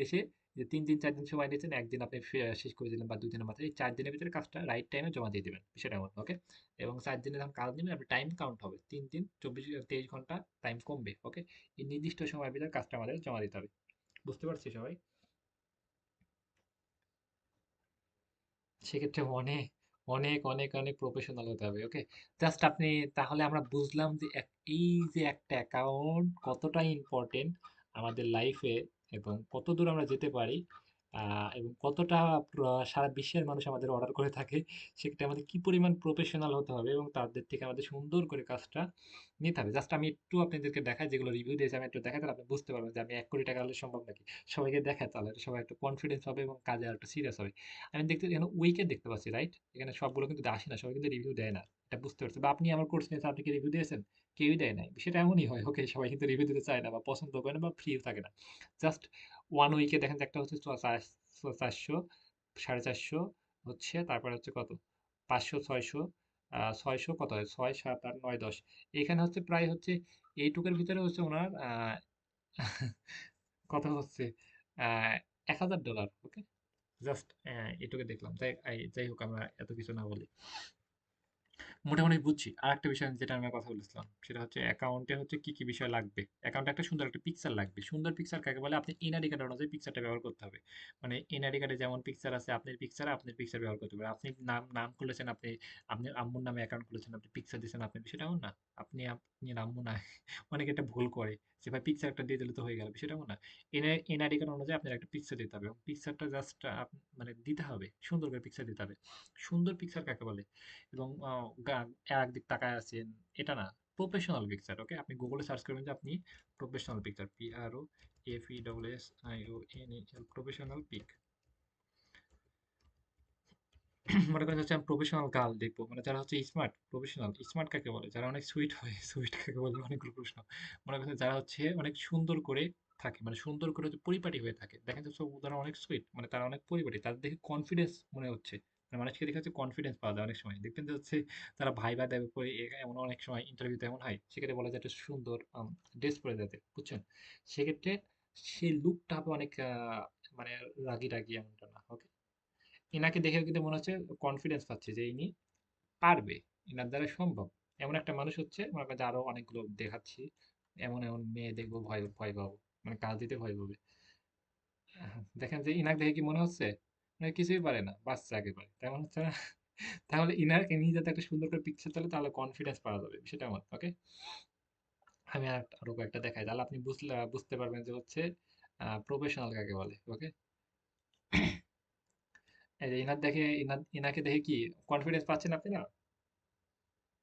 এসে যে ৩ দিন ৪ দিন সময় নিয়েছেন, ১ দিন আপনি শেষ করে দিলেন, বা ২ দিনের মাথায়। এই ৪ দিনের ভিতরে কাজটা রাইট টাইমে জমা দিয়ে দিবেন। বিষয়টা এমন, ওকে? এবং ৪ দিনে যখন কাজ নেবেন, আপনার টাইম কাউন্ট হবে। ৩ দিন ২৪, ২৩ ঘন্টা টাইম কমবে, ওকে? এই নির্দিষ্ট সময়ের ভিতরে কাজটা আমাদের জমা দিতে হবে। বুঝতে পারছি সবাই? সেক্ষেত্রে অনেক অনেক অনেক অনেক প্রফেশনাল হতে হবে, ওকে? জাস্ট আপনি, তাহলে আমরা বুঝলাম যে এই যে একটা অ্যাকাউন্ট কতটা ইম্পর্টেন্ট আমাদের লাইফে, এবং কত দূর আমরা যেতে পারি। এবং কতটা সারা বিশ্বের মানুষ আমাদের অর্ডার করে থাকে, সেক্ষেত্রে আমাদের কি পরিমাণ প্রফেশনাল হতে হবে এবং তাদের থেকে আমাদের সুন্দর করে কাজটা নিতে হবে। জাস্ট আমি একটু আপনাদেরকে দেখাই, যেগুলো রিভিউ দিয়েছে আমি একটু দেখাই, তাহলে আপনি বুঝতে পারবেন যে আমি 1 কোটি টাকা হলে সম্ভব নাকি। সবাইকে দেখায় তাহলে সবাই একটু কনফিডেন্স হবে এবং কাজে আর একটু সিরিয়াস হবে। আমি দেখতে এখানে উইকেট দেখতে পাচ্ছি, রাইট? এখানে সবগুলো কিন্তু আসে না, সবাই কিন্তু রিভিউ দেয় না, এটা বুঝতে পারছি। বা আপনি আমার কোর্স নিয়েছেন, আপনি কি রিভিউ দিয়েছেন? কেউই দেয় নাই। সেটা এমনই হয়, ওকে, সবাই কিন্তু রিভিউ দিতে চায় না বা পছন্দ করে না বা ফ্রি থাকে না। জাস্ট 1 উইকে দেখেন যে একটা হচ্ছে 400, 450, হচ্ছে, তারপরে হচ্ছে কত, 500, 600, 600 কত হয়, 6, 7, 8, 9, 10, এখানে হচ্ছে প্রায় হচ্ছে এইটুকের ভিতরে হচ্ছে ওনার কত হচ্ছে, আহ 1000 ডলার, ওকে। জাস্ট এটুকু দেখলাম, যাই হোক, আমরা এত কিছু না বলি, মোটামুটি বুঝছি। আর একটা বিষয় যেটা আমরা কথা বলেছিলাম, সেটা হচ্ছে অ্যাকাউন্টে হচ্ছে কি কি বিষয় লাগবে। অ্যাকাউন্টে একটা সুন্দর একটা পিকচার লাগবে। সুন্দর পিকচার কাকে বলে? আপনি এনআইডি কার্ড অনুযায়ী পিকচারটা ব্যবহার করতে হবে। মানে এনআইডি কার্ডে যেমন পিকচার আছে, আপনার পিকচার ব্যবহার করতে হবে। আপনি নাম নাম খুলেছেন, আপনি আপনার আম্মুর নামে অ্যাকাউন্ট খুলেছেন, আপনি পিকচার দিয়েছেন আপনার, সেটা এমন না। আপনি আম্মু না, অনেকে এটা ভুল করে যে ভাই পিকচার একটা দিয়ে দিলে তো হয়ে গেল, সেটা এমন না। এনআইডি কার্ড অনুযায়ী আপনার একটা পিকচার দিতে হবে এবং পিকচারটা জাস্ট মানে দিতে হবে, সুন্দর করে পিকচার দিতে হবে। সুন্দর পিকচার কাকে বলে? এবং একদিক তাকায় আছেন, এটা না, প্রফেশনাল পিকচার, ওকে। আপনি গুগলে সার্চ করবেন যে আপনি professional picture, PROFESSIONAL, professional pic. মনে করেন হচ্ছে আমি প্রফেশনাল গার্ল দেখবো, মানে যারা হচ্ছে স্মার্ট প্রফেশনাল। স্মার্ট কাকে বলে? যারা অনেক সুইট হয়। সুইট কাকে বলে? অনেকগুলো প্রশ্ন। মনে করেন যারা হচ্ছে অনেক সুন্দর করে থাকে, মানে সুন্দর করে হচ্ছে পরিপাটি হয়ে থাকে, দেখেন তো সব তারা অনেক সুইট, মানে তারা অনেক পরিপাটি, তাদের দেখে কনফিডেন্স মনে হচ্ছে, মানে মানুষকে দেখে হচ্ছে কনফিডেন্স পাওয়া যায় অনেক সময়, দেখবেন যে হচ্ছে তারা ভাইবা দেবে পরে, এমন অনেক সময় ইন্টারভিউতে এমন হয়, সেক্ষেত্রে বলা যায় একটা সুন্দর ড্রেস পরে যেতে, বুঝছেন? সেক্ষেত্রে সেই লুকটা হবে অনেক মানে রাগি রাগি, এমনটা না, ওকে। এনাকে দেখেও কিন্তু মনে হচ্ছে কনফিডেন্স পাচ্ছে যে ইনি পারবে, এনার দ্বারা সম্ভব। এমন একটা মানুষ হচ্ছে, মনে করেন যে আরো অনেকগুলো দেখাচ্ছি, এমন এমন মেয়ে দেখবো, ভয় ভয় পাবো, মানে কাজ দিতে ভয় পাবে। দেখেন যে ইনাকে দেখে কি মনে হচ্ছে? মানে কিছুই পারে না, বাচ্চা একেবারে, তেমন হচ্ছে না? তাহলে ইনাকে নিয়ে যাতে একটা সুন্দর করে পিকচার তোলে, তাহলে কনফিডেন্স পাওয়া যাবে, সেটা আমার, ওকে। আমি আরো কয়েকটা দেখাই, তাহলে আপনি বুঝতে পারবেন যে হচ্ছে প্রফেশনাল কাকে বলে, ওকে। এই যে ইনাকে দেখে কি কনফিডেন্স পাচ্ছেন আপনি না?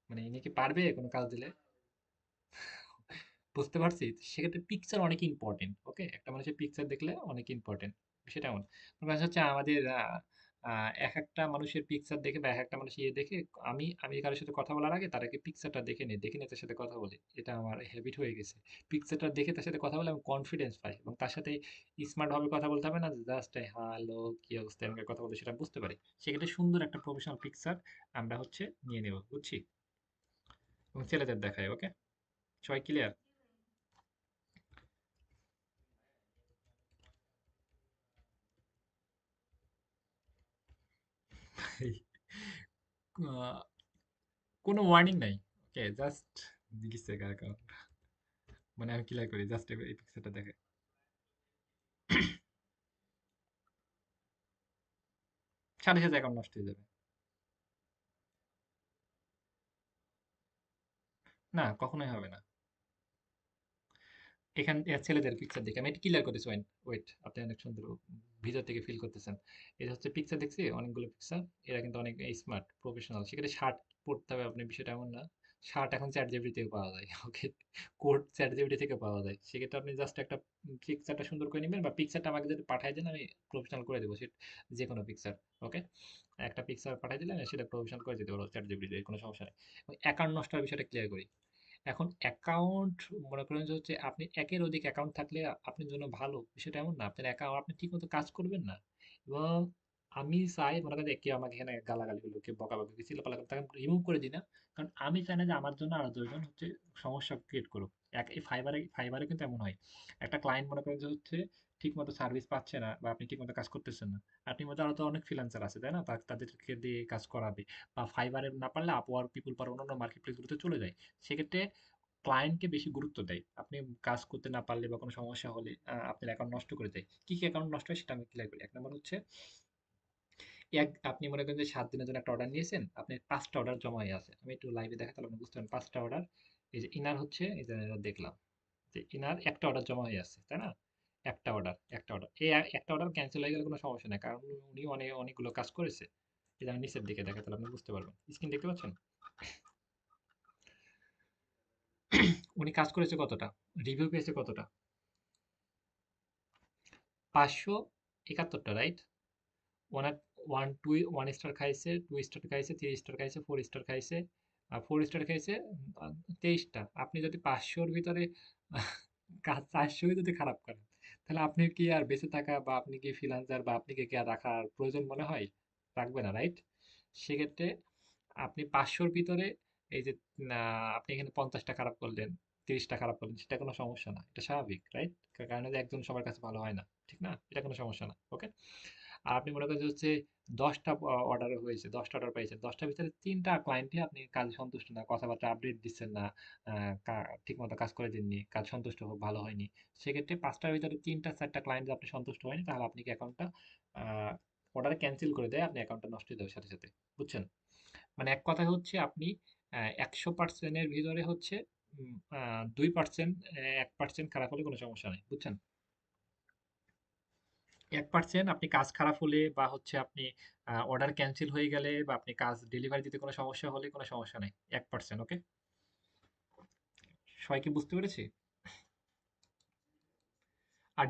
মানে ইনি কি পারবে কোনো কাজ দিলে? বুঝতে পারছি। সেক্ষেত্রে পিকচার অনেক ইম্পর্টেন্ট, ওকে। একটা মানুষের পিকচার দেখলে অনেক ইম্পর্টেন্ট, সেটা এমন। প্লাস হচ্ছে আমাদের এক একটা মানুষের পিকচার দেখে বা এক একটা মানুষ ইয়ে দেখে, আমি কারোর সাথে কথা বলার আগে তার আগে পিকচারটা দেখে নিয়ে তার সাথে কথা বলি, এটা আমার হ্যাবিট হয়ে গেছে। পিকচারটা দেখে তার সাথে কথা বলে আমি কনফিডেন্স পাই এবং তার সাথে স্মার্ট ভাবে কথা বলতে হবে না, জাস্ট হ্যালো কি অবস্থা এমন করে কথা বলতে সেটা বুঝতে পারি। সেক্ষেত্রে সুন্দর একটা প্রফেশনাল পিকচার আমরা হচ্ছে নিয়ে নেব, বুঝছি। এবং ছেলেদের দেখায়, ওকে। সবাই ক্লিয়ার? আহ, কোনো ওয়ার্নিং নাই, ওকে, জাস্ট লিখছে কার কারণ, মানে আমি ক্লিয়ার করি, জাস্ট এই পিকচারটা দেখে। সাথে সাথে অ্যাকাউন্ট নষ্ট হয়ে যাবে। না, কখনোই হবে না। ছেলেদের পিকচার দেখে আমি এটা ক্লিয়ার করতেছি, ওয়েট, আপনি অনেক সুন্দর ভিতর থেকে ফিল করতেছেন। এটা হচ্ছে পিকচার দেখছি, অনেকগুলো পিকচার, এরা কিন্তু অনেক স্মার্ট প্রফেশনাল। সেখানে শার্ট পরতে হবে আপনি, বিষয়টা এমন না। শার্ট এখন চ্যাট জিপিটি থেকে পাওয়া যায়, ওকে। কোড চ্যাট জিপিটি থেকে পাওয়া যায়, সেক্ষেত্রে আপনি জাস্ট একটা পিকচারটা সুন্দর করে নেবেন বা পিকচারটা আমাকে যদি পাঠিয়ে দেন, আমি প্রফেশনাল করে দেবো, সে যে কোনো পিকচার, ওকে। একটা পিকচার পাঠিয়ে দিলেন, সেটা প্রফেশনাল করে দিতে পারবো চ্যাট জিপিটি, কোনো সমস্যা নেই। অ্যাকাউন্ট নষ্ট হওয়ার বিষয়টা ক্লিয়ার করি। এখন অ্যাকাউন্ট, মনে করেন যে হচ্ছে আপনি একের অধিক অ্যাকাউন্ট থাকলে আপনার জন্য ভালো, বিষয়টা এমন না আপনার অ্যাকাউন্ট আপনি ঠিক মতো কাজ করবেন না। এবং আমি চাই, মনে করেন যে কেউ আমাকে এখানে গালাগালি করলো, কেউ বকাবকি করলো, চিল্লাপাল্লা করলো, তাকে রিমুভ করে দিই না। কারণ আমি চাই না যে আমার জন্য আরো দুইজন হচ্ছে সমস্যা ক্রিয়েট করুক। এই ফাইবারে কিন্তু এমন হয়, একটা ক্লায়েন্ট মনে করেন যে হচ্ছে ঠিক মতো সার্ভিস পাচ্ছে না বা আপনি ঠিক মতো কাজ করতেছেন না, আপনি মধ্যে আরো তো অনেক ফ্রিল্যান্সার আছে, তাই না? তাদেরকে দিয়ে কাজ করাবে। বা ফাইবারে না পারলে আপওয়ার্ক, পিপল পার, অন্যান্য মার্কেট প্লেস গুলোতে চলে যায়। সেক্ষেত্রে ক্লায়েন্টকে বেশি গুরুত্ব দেয়। আপনি কাজ করতে না পারলে বা কোনো সমস্যা হলে আপনার অ্যাকাউন্ট নষ্ট করে দেয়। কি কি অ্যাকাউন্ট নষ্ট হয় সেটা আমি ক্লিয়ার করি। এক নম্বর হচ্ছে, আপনি মনে করেন যে 7 দিনের জন্য একটা অর্ডার নিয়েছেন, আপনার 5টা অর্ডার জমা হয়ে আছে। আমি একটু লাইভে দেখাই, তাহলে আপনি বুঝতে পারেন। 5টা অর্ডার, এই যে ইনার হচ্ছে, এই যে দেখলাম যে ইনার একটা অর্ডার জমা হয়ে আছে, তাই না? একটা অর্ডার এই একটা অর্ডার ক্যান্সেল হয়ে গেলে কোনো সমস্যা নেই, কারণ উনি অনেকগুলো কাজ করেছে। এটা আমি নিচের দিকে দেখা, তাহলে আপনি বুঝতে পারবেন। স্ক্রিন দেখতে পাচ্ছেন? উনি কাজ করেছে কতটা, রিভিউ পেয়েছে কতটা? 571টা, রাইট? ওনার ওয়ান স্টার খাইছে, 2 স্টার খাইছে, 3 স্টার খাইছে, 4 স্টার খাইছে, 4 স্টার খাইছে 23টা। আপনি যদি 500-র ভিতরে কাজ 400 যদি খারাপ করেন, তাহলে আপনি কি আর বেঁচে থাকা, বা আপনি কি ফ্রিল্যান্সার, বা আপনি কি আর রাখার প্রয়োজন মনে হয়? রাখবে না, রাইট? সেক্ষেত্রে আপনি 500-র ভিতরে এই যে আপনি এখানে 50টা খারাপ করলেন, 30টা খারাপ করলেন, সেটা কোনো সমস্যা না, এটা স্বাভাবিক, রাইট? কারণ হচ্ছে একজন সবার কাছে ভালো হয় না, ঠিক না? এটা কোনো সমস্যা না, ওকে? আর আপনি মনে করেন যে হচ্ছে 10টা অর্ডার হয়েছে, 10টা অর্ডার পেয়েছেন, 10টার ভিতরে 3টা ক্লায়েন্টই আপনি কাজে সন্তুষ্ট না, কথাবার্তা আপডেট দিচ্ছেন না, ঠিক মতো কাজ করে দিননি, কাজ সন্তুষ্ট ভালো হয়নি, সেক্ষেত্রে 5টার ভিতরে 3টা 4টা ক্লায়েন্ট আপনি সন্তুষ্ট হয়নি, তাহলে আপনি কি অ্যাকাউন্টটা অর্ডার ক্যান্সেল করে দেয়, আপনি অ্যাকাউন্টটা নষ্ট হয়ে যাবে সাথে সাথে। বুঝছেন? মানে এক কথায় হচ্ছে আপনি 100%-এর ভিতরে হচ্ছে 2%, 1% খারাপ হলে কোনো সমস্যা নেই। বুঝছেন? 1% আপনি কাজ খারাপ হলে, বা হচ্ছে আপনি অর্ডার ক্যান্সেল হয়ে গেলে, বা আপনি কাজ ডেলিভারি দিতে কোনো সমস্যা হলে কোনো সমস্যা নেই। 1%, ওকে? সবাই কি বুঝতে পেরেছি? আর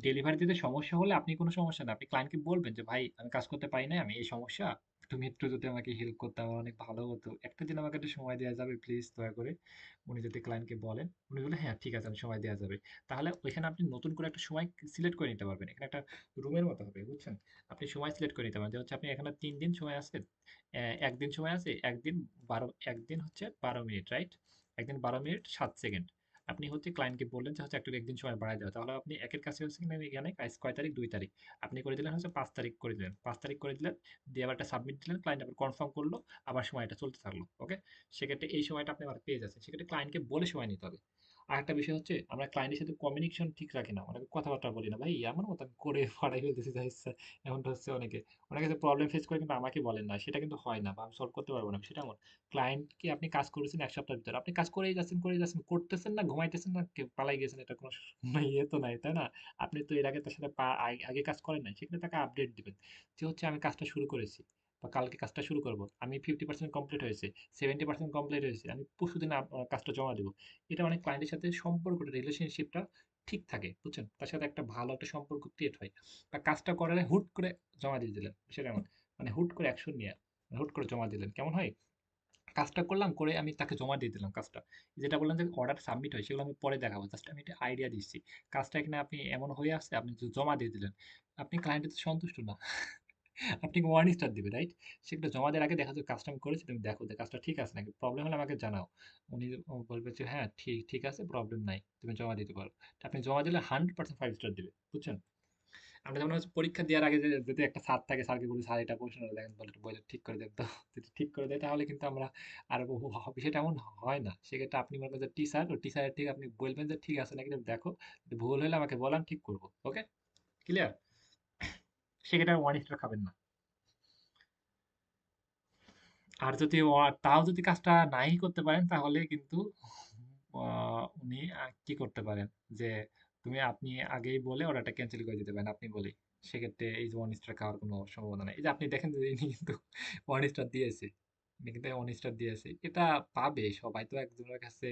ডেলিভারি দিতে সমস্যা হলে আপনি কোনো সমস্যা না, আপনি ক্লায়েন্টকে বলবেন যে ভাই আমি কাজ করতে পারি না, আমি এই সমস্যা, তুমি একটু যদি আমাকে হেল্প করতে আমার অনেক ভালো হতো, একটা দিন আমাকে একটু সময় দেওয়া যাবে প্লিজ, দয়া করে। উনি যদি ক্লায়েন্টকে বলেন, উনি বলে হ্যাঁ ঠিক আছে, আমি সময় দেওয়া যাবে, তাহলে ওইখানে আপনি নতুন করে একটা সময় সিলেক্ট করে নিতে পারবেন। এখানে একটা রুমের মতো হবে, বুঝছেন? আপনি সময় সিলেক্ট করে নিতে পারেন, যে হচ্ছে আপনি এখানে 3 দিন সময় আছে, একদিন সময় আছে, একদিন হচ্ছে 12 মিনিট, রাইট? একদিন 12 মিনিট 7 সেকেন্ড। আপনি হচ্ছে ক্লায়েন্টকে বললেন যে হচ্ছে একটু একদিন সময় বাড়ায় দেওয়া, তাহলে আপনি একের কাছে হচ্ছে কিনা এখানে আজ কয় তারিখ, 2 তারিখ, আপনি করে দিলেন হচ্ছে 5 তারিখ করে দিলেন, 5 তারিখ করে দিলেন, দিয়ে আবার একটা সাবমিট দিলেন, ক্লায়েন্ট আবার কনফার্ম করলো, আবার সময়টা চলতে থাকলো, ওকে? সেক্ষেত্রে এই সময়টা আপনি আবার পেয়ে যাচ্ছেন, সেক্ষেত্রে ক্লায়েন্টকে বলে সময় নিতে হবে। আর একটা বিষয় হচ্ছে আমরা ক্লায়েন্টের সাথে কমিউনিকেশন ঠিক রাখি না, অনেকে কথাবার্তা বলি না, ভাই আমার মতো আমি করে ফাড়াই ফেলতেছি যা ইচ্ছা, এমনটা হচ্ছে অনেকে, অনেকে প্রবলেম ফেস করে কিন্তু আমাকে বলেন না, সেটা কিন্তু হয় না, বা আমি সলভ করতে পারবো না, সেটা এমন। ক্লায়েন্টকে আপনি কাজ করেছেন 1 সপ্তাহের ভিতরে, আপনি কাজ করেই যাচ্ছেন, করতেছেন না, ঘুমাইতেছেন না, পালাই গেছেন, এটা কোনো ইয়ে তো নাই, তাই না? আপনি তো এর আগে তার সাথে আগে কাজ করেন নাই, সেখানে তাকে আপডেট দিবেন যে হচ্ছে আমি কাজটা শুরু করেছি, বা কালকে কাজটা শুরু করব, আমি 50% কমপ্লিট হয়েছে, 70% কমপ্লিট হয়েছে, আমি পরশুদিন কাজটা জমা দেবো। এটা অনেক ক্লায়েন্টের সাথে সম্পর্কটা, রিলেশনশিপটা ঠিক থাকে, বুঝছেন? তার সাথে একটা ভালো একটা সম্পর্ক ক্রিয়েট হয়। বা কাজটা করালে হুট করে জমা দিয়ে দিলেন, সেটা এমন, মানে হুট করে অ্যাকশন নিয়ে, হুট করে জমা দিলেন, কেমন হয়? কাজটা করলাম, করে আমি তাকে জমা দিয়ে দিলাম কাজটা। যেটা বললাম যে অর্ডার সাবমিট হয়, সেগুলো আমি পরে দেখাবো। জাস্ট আমি একটা আইডিয়া দিচ্ছি। কাজটা এখানে আপনি এমন হয়ে আসছে, আপনি জমা দিয়ে দিলেন। আপনি ক্লায়েন্টের তো সন্তুষ্ট না। আপনাকে 1 স্টার দিবে, রাইট? সেটা জমা দেওয়ার আগে দেখা যাবে কাজটা আমি করেছি, তুমি দেখো যে কাজটা ঠিক আছে নাকি। প্রবলেম হলে আমাকে জানাও। উনি বলবে যে হ্যাঁ, ঠিক আছে, প্রবলেম নাই। তুমি জমা দিতে পারো। তো আপনি জমা দিলে 100% 5 স্টার দিবে। বুঝছেন? আমরা যেমন হচ্ছে পরীক্ষা দেওয়ার আগে যদি একটা স্যার থাকে, স্যারকে বলি স্যার এটা প্রশ্নটা দেখেন, বলে বইটা ঠিক করে দেন তো। যদি ঠিক করে দেয় তাহলে কিন্তু আমরা আর বিষয়টা এমন হয় না। সেক্ষেত্রে আপনি মনে করেন যে টিচার, ও টিচারের ঠিক আপনি বলবেন যে ঠিক আছে নাকি দেখো, যদি ভুল হলে আমাকে বলান, ঠিক করবো, ওকে? ক্লিয়ার? সেক্ষেত্রে 1 স্টার খাবেন না। আর যদি তাও যদি কাজটা নাই করতে পারেন, তাহলে কিন্তু উনি কি করতে পারেন, যে আপনি আগেই বলে অর্ডারটা ক্যান্সেল করে দিতে পারেন, আপনি বলেই। সেক্ষেত্রে এই যে 1 স্টার খাওয়ার কোনো সম্ভাবনা নেই। এই যে আপনি দেখেন যে ইনি কিন্তু 1 স্টার দিয়েছে, ইনি কিন্তু 1 স্টার দিয়েছে, এটা পাবে সবাই তো একজনের কাছে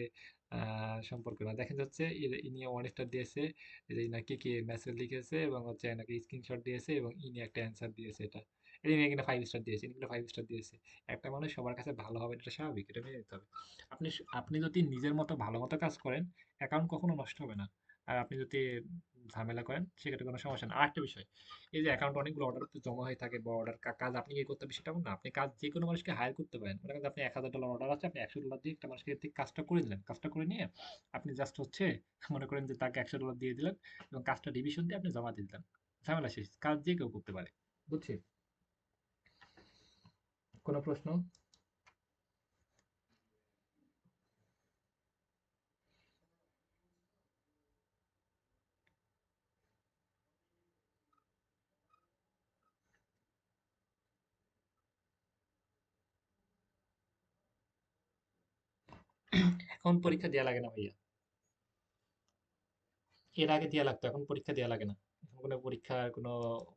সম্পর্ক না। দেখেন যাচ্ছে ইনি 1 স্টার দিয়েছে, এই যে ইনার কি কি মেসেজ লিখেছে, এবং হচ্ছে এনাকে স্ক্রিনশট দিয়েছে, এবং ইনি একটা অ্যান্সার দিয়েছে, এটা ইনি কিনা 5 স্টার দিয়েছে, ইনি কিনা 5 স্টার দিয়েছে। একটা মানুষ সবার কাছে ভালো হবে, এটা স্বাভাবিক, এটা মেনে নিতে হবে। আপনি যদি নিজের মতো ভালো মতো কাজ করেন, অ্যাকাউন্ট কখনো নষ্ট হবে না। আর আপনি যদি ঝামেলা করেন, সেক্ষেত্রে কোনো সমস্যা না। আরেকটা বিষয়, এই যে অ্যাকাউন্ট অনেকগুলো অর্ডার জমা হয়ে থাকে, বা অর্ডার কাজ আপনি কি করতে হবে সেটা এমন না, আপনি কাজ যে কোনো মানুষকে হায়ার করতে পারেন। মনে করেন আপনি $1000 অর্ডার আছে, আপনি $100 দিয়ে একটা মানুষকে ঠিক কাজটা করে দিলেন, কাজটা করে নিয়ে আপনি জাস্ট হচ্ছে মনে করেন যে তাকে $100 দিয়ে দিলেন, এবং কাজটা ডিভিশন দিয়ে আপনি জমা দিয়ে দিলেন, ঝামেলা শেষ, কাজ যে কেউ করতে পারে। বুঝছি? কোনো প্রশ্ন? এখন পরীক্ষা দেওয়া লাগে না ভাইয়া। এর আগে দেওয়া লাগতো, এখন পরীক্ষা দেওয়া লাগে না। এখন কোনো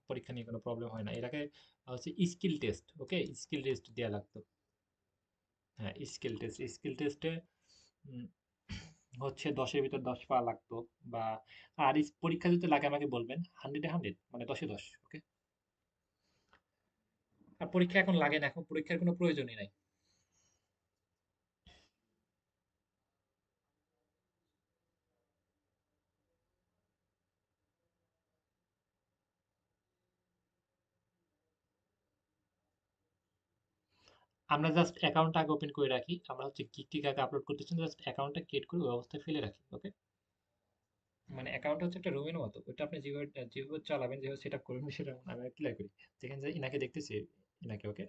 পরীক্ষা নিয়ে কোনো প্রবলেম হয় না। এর আগে হচ্ছে স্কিল টেস্ট, ওকে, স্কিল টেস্ট দেওয়া লাগতো। হ্যাঁ, স্কিল টেস্টে হচ্ছে 10-এর ভিতর 10 পাওয়া লাগতো। বা আর পরীক্ষা যদি লাগে আমাকে বলবেন, 100-এ 100, মানে 10-এ 10, ওকে। আর পরীক্ষা এখন লাগে না, এখন পরীক্ষার কোনো প্রয়োজনই নাই। আমরা জাস্ট অ্যাকাউন্টটা আগে ওপেন করে রাখি, আমরা হচ্ছে গিগ টিক আগে আপলোড করতেছি, জাস্ট অ্যাকাউন্টটা ক্রিয়েট করে ওই অবস্থায় ফেলে রাখি, ওকে। মানে অ্যাকাউন্ট হচ্ছে একটা রুমের মতো, ওটা আপনি যেভাবে যেভাবে চালাবেন, যেভাবে সেট আপ করবেন, সেটা আমি ক্লিয়ার করি। যেখানে যে ইনাকে দেখতেছি, ইনাকে, ওকে।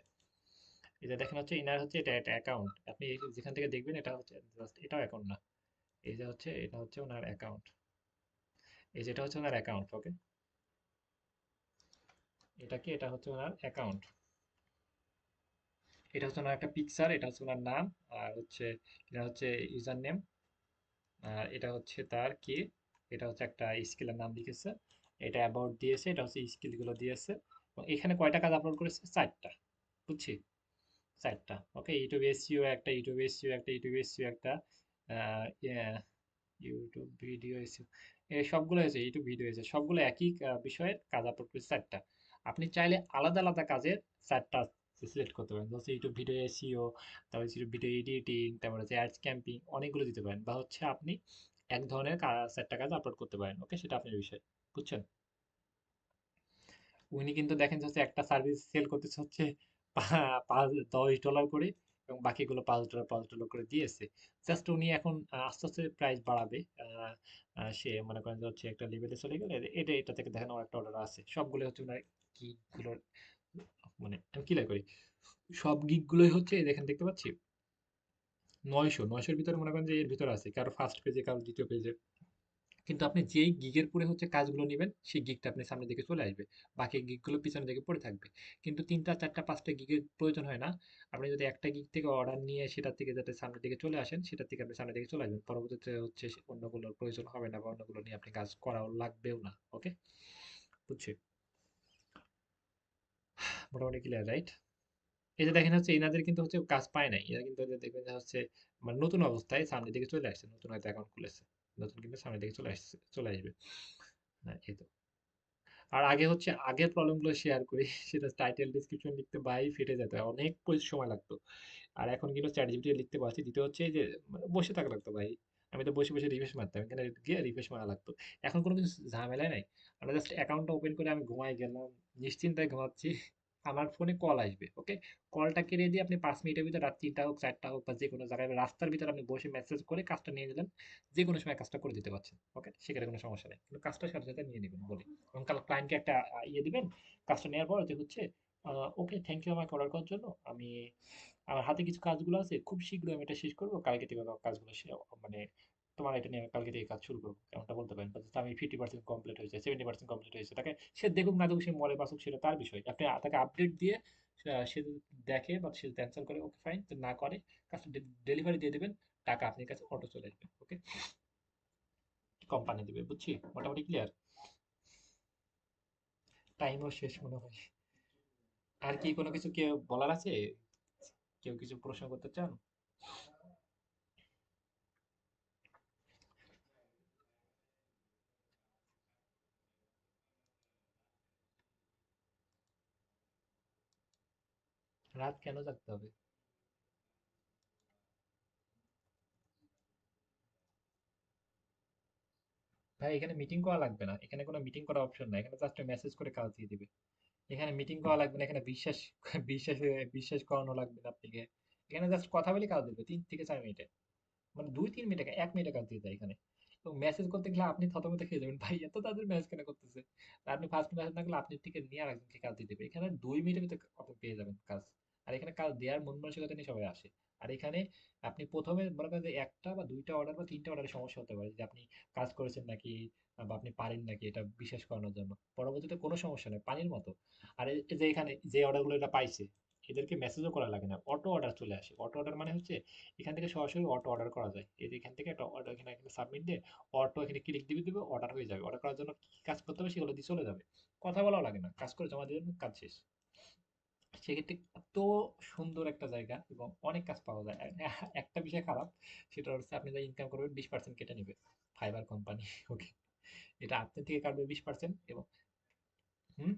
এটা দেখেন হচ্ছে ইনার হচ্ছে এটা একটা অ্যাকাউন্ট, আপনি যেখান থেকে দেখবেন এটা হচ্ছে জাস্ট এটাও অ্যাকাউন্ট না। এই যে হচ্ছে এটা হচ্ছে ওনার অ্যাকাউন্ট, এই যেটা হচ্ছে ওনার অ্যাকাউন্ট, ওকে। এটা কি, এটা হচ্ছে ওনার অ্যাকাউন্ট। এটা হচ্ছে ওনার একটা পিকচার, এটা হচ্ছে ওনার নাম, আর হচ্ছে এটা হচ্ছে ইউজার নেম, আর এটা হচ্ছে তার কি, এটা হচ্ছে একটা স্কিলের নাম লিখেছে, এটা অ্যাবাউট দিয়েছে, এটা হচ্ছে স্কিল গুলো দিয়েছে। এবং এখানে কয়টা কাজ আপলোড করেছে, 4টা, বুঝছি, 4টা, ওকে। ইউটিউব এসইও একটা, ইউটিউব এসইও একটা, ইউটিউব এসইও একটা, ইউটিউব ভিডিও এসইও, এই সবগুলো হয়েছে, ইউটিউব ভিডিও হয়েছে, সবগুলো একই বিষয়ের কাজ আপলোড করেছে, 4টা। আপনি চাইলে আলাদা আলাদা কাজের 4টা সিলেক্ট করতে পারেন, ধরুন ইউটিউব ভিডিও এসইও, তারপর ইউটিউব ভিডিও এডিটিং, তারপর হচ্ছে অ্যাডস ক্যাম্পিং, অনেকগুলো দিতে পারেন। বা হচ্ছে আপনি এক ধরনের 4টা কাজ আপলোড করতে পারেন, ওকে, সেটা আপনার বিষয়, বুঝছেন। উনি কিন্তু দেখেন যে হচ্ছে একটা সার্ভিস সেল করতেছে হচ্ছে $10 করে, এবং বাকিগুলো $5 করে দিয়েছে। জাস্ট উনি এখন আস্তে আস্তে প্রাইস বাড়াবে। সে মনে করেন যে হচ্ছে একটা লেভেলে চলে গেলে, এটা থেকে দেখেন আমার একটা অর্ডার আছে, সবগুলো হচ্ছে ওনার গিগ গুলোর, মানে আমি ক্লিয়ার করি, সব গিগ গুলোই হচ্ছে এই দেখেন দেখতে পাচ্ছি 900-900-এর ভিতরে, মনে করেন যে এর ভিতরে আছে, কারো ফার্স্ট পেজে, কারো দ্বিতীয় পেজে। কিন্তু আপনি যেই গিগের পরে হচ্ছে কাজগুলো নেবেন, সেই গিগটা আপনার সামনের দিকে চলে আসবে, বাকি গিগগুলো পিছনের দিকে পড়ে থাকবে। কিন্তু 3টা 4টা 5টা গিগের প্রয়োজন হয় না। আপনি যদি একটা গিগ থেকে অর্ডার নিয়ে সেটার থেকে যাতে সামনের দিকে চলে আসেন, সেটার থেকে আপনি সামনের দিকে চলে আসবেন, পরবর্তীতে হচ্ছে অন্যগুলোর প্রয়োজন হবে না, বা অন্যগুলো নিয়ে আপনি কাজ করাও লাগবেও না, ওকে, বুঝছি। মোটামুটি ক্লিয়ার, রাইট? এই যে দেখেন হচ্ছে এনাদের কিন্তু হচ্ছে কাজ পায় নাই, এরা কিন্তু দেখবেন যে হচ্ছে মানে নতুন অবস্থায় সামনের দিকে চলে আসছে, নতুন হয়তো অ্যাকাউন্ট খুলেছে, নতুন কিন্তু সামনের দিকে চলে আসছে, চলে আসবে। হ্যাঁ, এই তো। আর আগে হচ্ছে আগের প্রবলেমগুলো শেয়ার করি সেটা টাইটেল ডেসক্রিপশন লিখতে ভাই ফেটে যেত, অনেক সময় লাগতো। আর এখন কিন্তু চ্যাট জিপিটি লিখতে পারছি, দিতে হচ্ছে এই যে মানে বসে থাকা লাগতো ভাই। আমি তো বসে বসে রিফ্রেশ মারতাম, এখানে গিয়ে রিফ্রেশ মারা লাগতো। এখন কোনো কিছু ঝামেলাই নাই, আমরা জাস্ট অ্যাকাউন্টটা ওপেন করে আমি ঘুমাই গেলাম, নিশ্চিন্তায় ঘুমাচ্ছি, আমার ফোনে কল আসবে, ওকে। কলটা কেটে দিয়ে আপনি 5 মিনিটের ভিতরে, রাত 3টা হোক 4টা হোক, বা যে কোনো জায়গায় রাস্তার ভিতরে আপনি বসে মেসেজ করে কাজটা নিয়ে নিলেন, যে কোনো সময় কাজটা করে দিতে পারছেন, ওকে, সেখানে কোনো সমস্যা নেই, কিন্তু কাজটা সাথে সাথে নিয়ে নেবেন বলি। এবং কাল ক্লায়েন্টকে একটা ইয়ে দিবেন, কাজটা নেওয়ার পর যে হচ্ছে ওকে, থ্যাংক ইউ আমাকে অর্ডার করার জন্য, আমি আমার হাতে কিছু কাজগুলো আছে, খুব শীঘ্রই আমি এটা শেষ করবো, কালকে থেকে আমার কাজগুলো মানে তোমার এটা নিয়ে আমি কালকে থেকে কাজ শুরু করবো, এমনটা বলতে পারেন। বা just আমি 50% কমপ্লিট হয়েছে, 70% কমপ্লিট হয়েছে, তাকে সে দেখুক না দেখুক, সে মরে বাঁচুক, সেটা তার বিষয়। আপনি তাকে আপডেট দিয়ে সে যদি দেখে বা সে ক্যান্সেল করে, ওকে ফাইন, না করে কাজটা ডেলিভারি দিয়ে দেবেন, টাকা আপনার কাছে অটো চলে আসবে, ওকে, কোম্পানি দিবে, বুঝছি। মোটামুটি ক্লিয়ার। টাইমও শেষ মনে হয়। আর কি কোনো কিছু কেউ বলার আছে, কেউ কিছু প্রশ্ন করতে চান? রাত কেন জাগতে হবে? ভাই এখানে মিটিং করা লাগবে না, এখানে কোনো মিটিং করার অপশন নাই, এখানে জাস্ট মেসেজ করে কাজ দিয়ে দিবে। এখানে মিটিং করা লাগবে না, এখানে বিশ্বাস বিশ্বাস করানো লাগবে না আপনাকে। এখানে জাস্ট কথা বলে কাজ দিবে 3 থেকে 4 মিনিটে, মানে 2-3 মিনিটে, 1 মিনিটে কাজ দিয়ে দেয় এখানে। এবং মেসেজ করতে গেলে আপনি থতমত খেয়ে যাবেন, ভাই এত তাদের মেসেজ কেন করতেছে। আর আপনি ফার্স্ট মেসেজ না করলে আপনি থেকে নিয়ে আর একজনকে কাজ দিয়ে দেবে, এখানে 2 মিনিটের ভিতরে আপনি পেয়ে যাবেন কাজ। আর এখানে কাজ দেওয়ার মন মানসিকতা নিয়ে সবাই আসে। আর এখানে আপনি প্রথমে মনে করেন যে একটা বা দুইটা অর্ডার বা 3টা অর্ডারের সমস্যা হতে পারে, যে আপনি কাজ করেছেন নাকি, বা আপনি পারেন নাকি, এটা বিশ্বাস করানোর জন্য। পরবর্তীতে কোনো সমস্যা নেই, পানির মতো। আর এই যে এখানে যে অর্ডারগুলো এটা পাইছে, এদেরকে মেসেজও করা লাগে না, অটো অর্ডার চলে আসে। অটো অর্ডার মানে হচ্ছে এখান থেকে সরাসরি অটো অর্ডার করা যায়। এই যে এখান থেকে একটা অর্ডার এখানে এখানে সাবমিট দিয়ে অটো এখানে ক্লিক দিবে দিবে অর্ডার হয়ে যাবে। অর্ডার করার জন্য কি কাজ করতে হবে সেগুলো দিয়ে চলে যাবে। কথা বলাও লাগে না, কাজ করে জমা দিয়ে দেবেন, কাজ শেষ। সেক্ষেত্রে এত সুন্দর একটা জায়গা এবং অনেক কাজ পাওয়া যায়। একটা বিষয় খারাপ, সেটা হচ্ছে আপনি যা ইনকাম করবেন 20% কেটে নিবে ফাইবার কোম্পানি। ওকে, এটা আপনার থেকে কাটবে 20%। এবং হুম,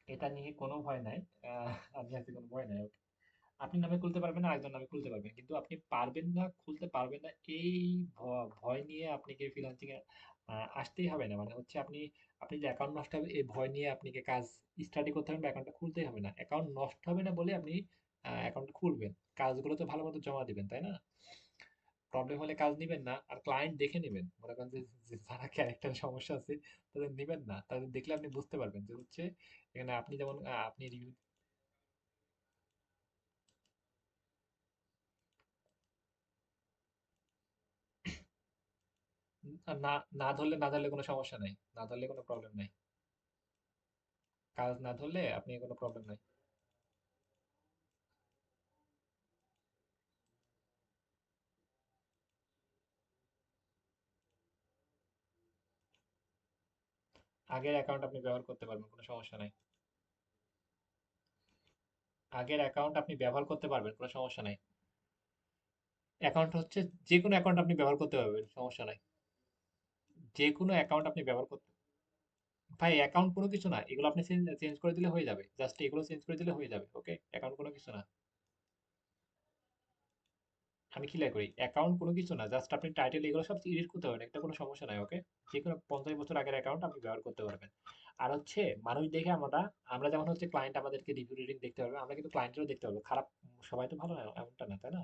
এটা নিয়ে কোনো ভয় নাই। আমি আছি, কোনো ভয় নাই। ওকে, আপনি নামে খুলতে পারবেন না, আরেকজন নামে খুলতে পারবেন, কিন্তু আপনি পারবেন না, খুলতে পারবেন না, এই ভয় নিয়ে আপনি কি ফ্রিল্যান্সিং এ আসতেই হবে না। মানে হচ্ছে আপনি, আপনি যে অ্যাকাউন্ট নষ্ট হবে এই ভয় নিয়ে আপনি কি কাজ স্টাডি করতে হবে বা অ্যাকাউন্টটা খুলতেই হবে না। অ্যাকাউন্ট নষ্ট হবে না বলে আপনি অ্যাকাউন্ট খুলবেন, কাজগুলো তো ভালো মতো জমা দিবেন, তাই না? প্রবলেম হলে কাজ নিবেন না, আর ক্লায়েন্ট দেখে নেবেন। মনে করেন যে যে যারা ক্যারেক্টার সমস্যা আছে তাদের নিবেন না, তাদের দেখলে আপনি বুঝতে পারবেন যে হচ্ছে এখানে আপনি যেমন আপনি রিভিউ না, না ধরলে কোনো সমস্যা নাই, না ধরলে কোনো প্রবলেম নাই। কাজ না ধরলে আপনি কোনো প্রবলেম নাই। আগের অ্যাকাউন্ট আপনি ব্যবহার করতে পারবেন, কোনো সমস্যা নাই। আগের অ্যাকাউন্ট আপনি ব্যবহার করতে পারবেন, কোনো সমস্যা নাই। অ্যাকাউন্ট হচ্ছে যে কোনো অ্যাকাউন্ট আপনি ব্যবহার করতে পারবেন, সমস্যা নাই। যে কোনো অ্যাকাউন্ট আপনি ব্যবহার করতে, ভাই অ্যাকাউন্ট কোনো কিছু না, এগুলো আপনি চেঞ্জ চেঞ্জ করে দিলে হয়ে যাবে, জাস্ট এগুলো চেঞ্জ করে দিলে হয়ে যাবে। ওকে, অ্যাকাউন্ট কোনো কিছু না। আমি ক্লিয়ার করি, অ্যাকাউন্ট কোনো কিছু না, জাস্ট আপনি টাইটেল এগুলো সব এডিট করতে পারবেন, এটা কোনো সমস্যা নাই। ওকে, যে কোনো 50 বছর আগের অ্যাকাউন্ট আপনি ব্যবহার করতে পারবেন। আর হচ্ছে মানুষ দেখে আমরা, আমরা যেমন হচ্ছে ক্লায়েন্ট আমাদেরকে রিভিউ রেটিং দেখতে পারবে, আমরা কিন্তু ক্লায়েন্টেরও দেখতে পারবো। খারাপ সবাই তো ভালো না এমনটা না, তাই না?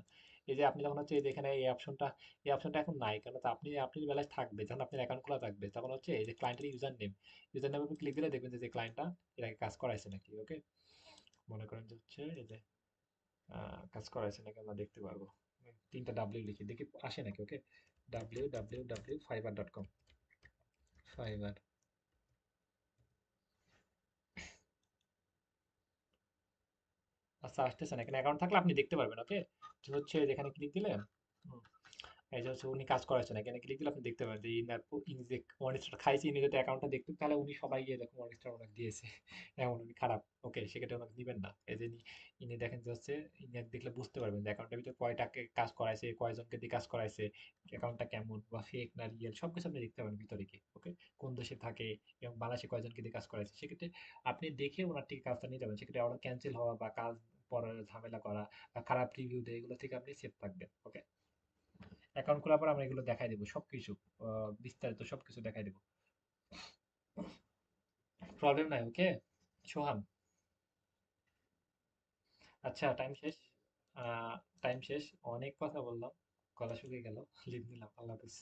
এই যে আপনি যখন হচ্ছে এই যে এখানে এই অপশনটা এখন নাই, কারণ তো আপনি আপনি বেলায় থাকবে যখন আপনার অ্যাকাউন্ট খোলা থাকবে, তখন হচ্ছে এই যে ক্লায়েন্টের ইউজার নেম আপনি ক্লিক দিলে দেখবেন যে ক্লায়েন্টটা এর আগে কাজ করাইছে নাকি। ওকে, মনে করেন যে হচ্ছে এই যে কাজ করাইছে নাকি আমরা দেখতে পারবো। 3টা ডাব্লিউ লিখি দেখি আসে নাকি। ওকে, www.fiverr.com, ফাইবার। আচ্ছা, আসতেছে না, এখানে অ্যাকাউন্ট থাকলে আপনি দেখতে পারবেন। ওকে, যে হচ্ছে যেখানে ক্লিক দিলে এই যে হচ্ছে উনি কাজ করাচ্ছেন, এখানে ক্লিক দিলে আপনি দেখতে পাবেন যে ইনার ইনি যে ওয়ান স্টার খাইছে, ইনি যদি অ্যাকাউন্টটা দেখতেন তাহলে উনি সবাই গিয়ে দেখুন ওয়ান স্টার ওনাকে দিয়েছে। এমন উনি খারাপ। ওকে, সেক্ষেত্রে ওনাকে দিবেন না। এই যে ইনি দেখেন যে হচ্ছে, ইনি দেখলে বুঝতে পারবেন যে অ্যাকাউন্টের ভিতরে কয়টাকে কাজ করাইছে, কয়জনকে দিয়ে কাজ করাইছে, অ্যাকাউন্টটা কেমন বা ফেক না রিয়েল সবকিছু আপনি দেখতে পাবেন ভিতরে কি। ওকে, কোন দেশে থাকে এবং বাংলাদেশে কয়জনকে দিয়ে কাজ করাইছে, সেক্ষেত্রে আপনি দেখে ওনার থেকে কাজটা নিয়ে যাবেন। সেক্ষেত্রে অর্ডার ক্যান্সেল হওয়া বা কাজ পরে ঝামেলা করা বা খারাপ রিভিউ দেয়, এগুলো থেকে আপনি সেফ থাকবেন। ওকে, অ্যাকাউন্ট খোলার পর আমরা এগুলো দেখাই দেবো সবকিছু, বিস্তারিত সবকিছু দেখাই দেবো। প্রবলেম নাই। ওকে সোহান, আচ্ছা টাইম শেষ। টাইম শেষ, অনেক কথা বললাম, গলা শুকিয়ে গেল। লিভ নিলাম, আল্লাহ হাফিজ।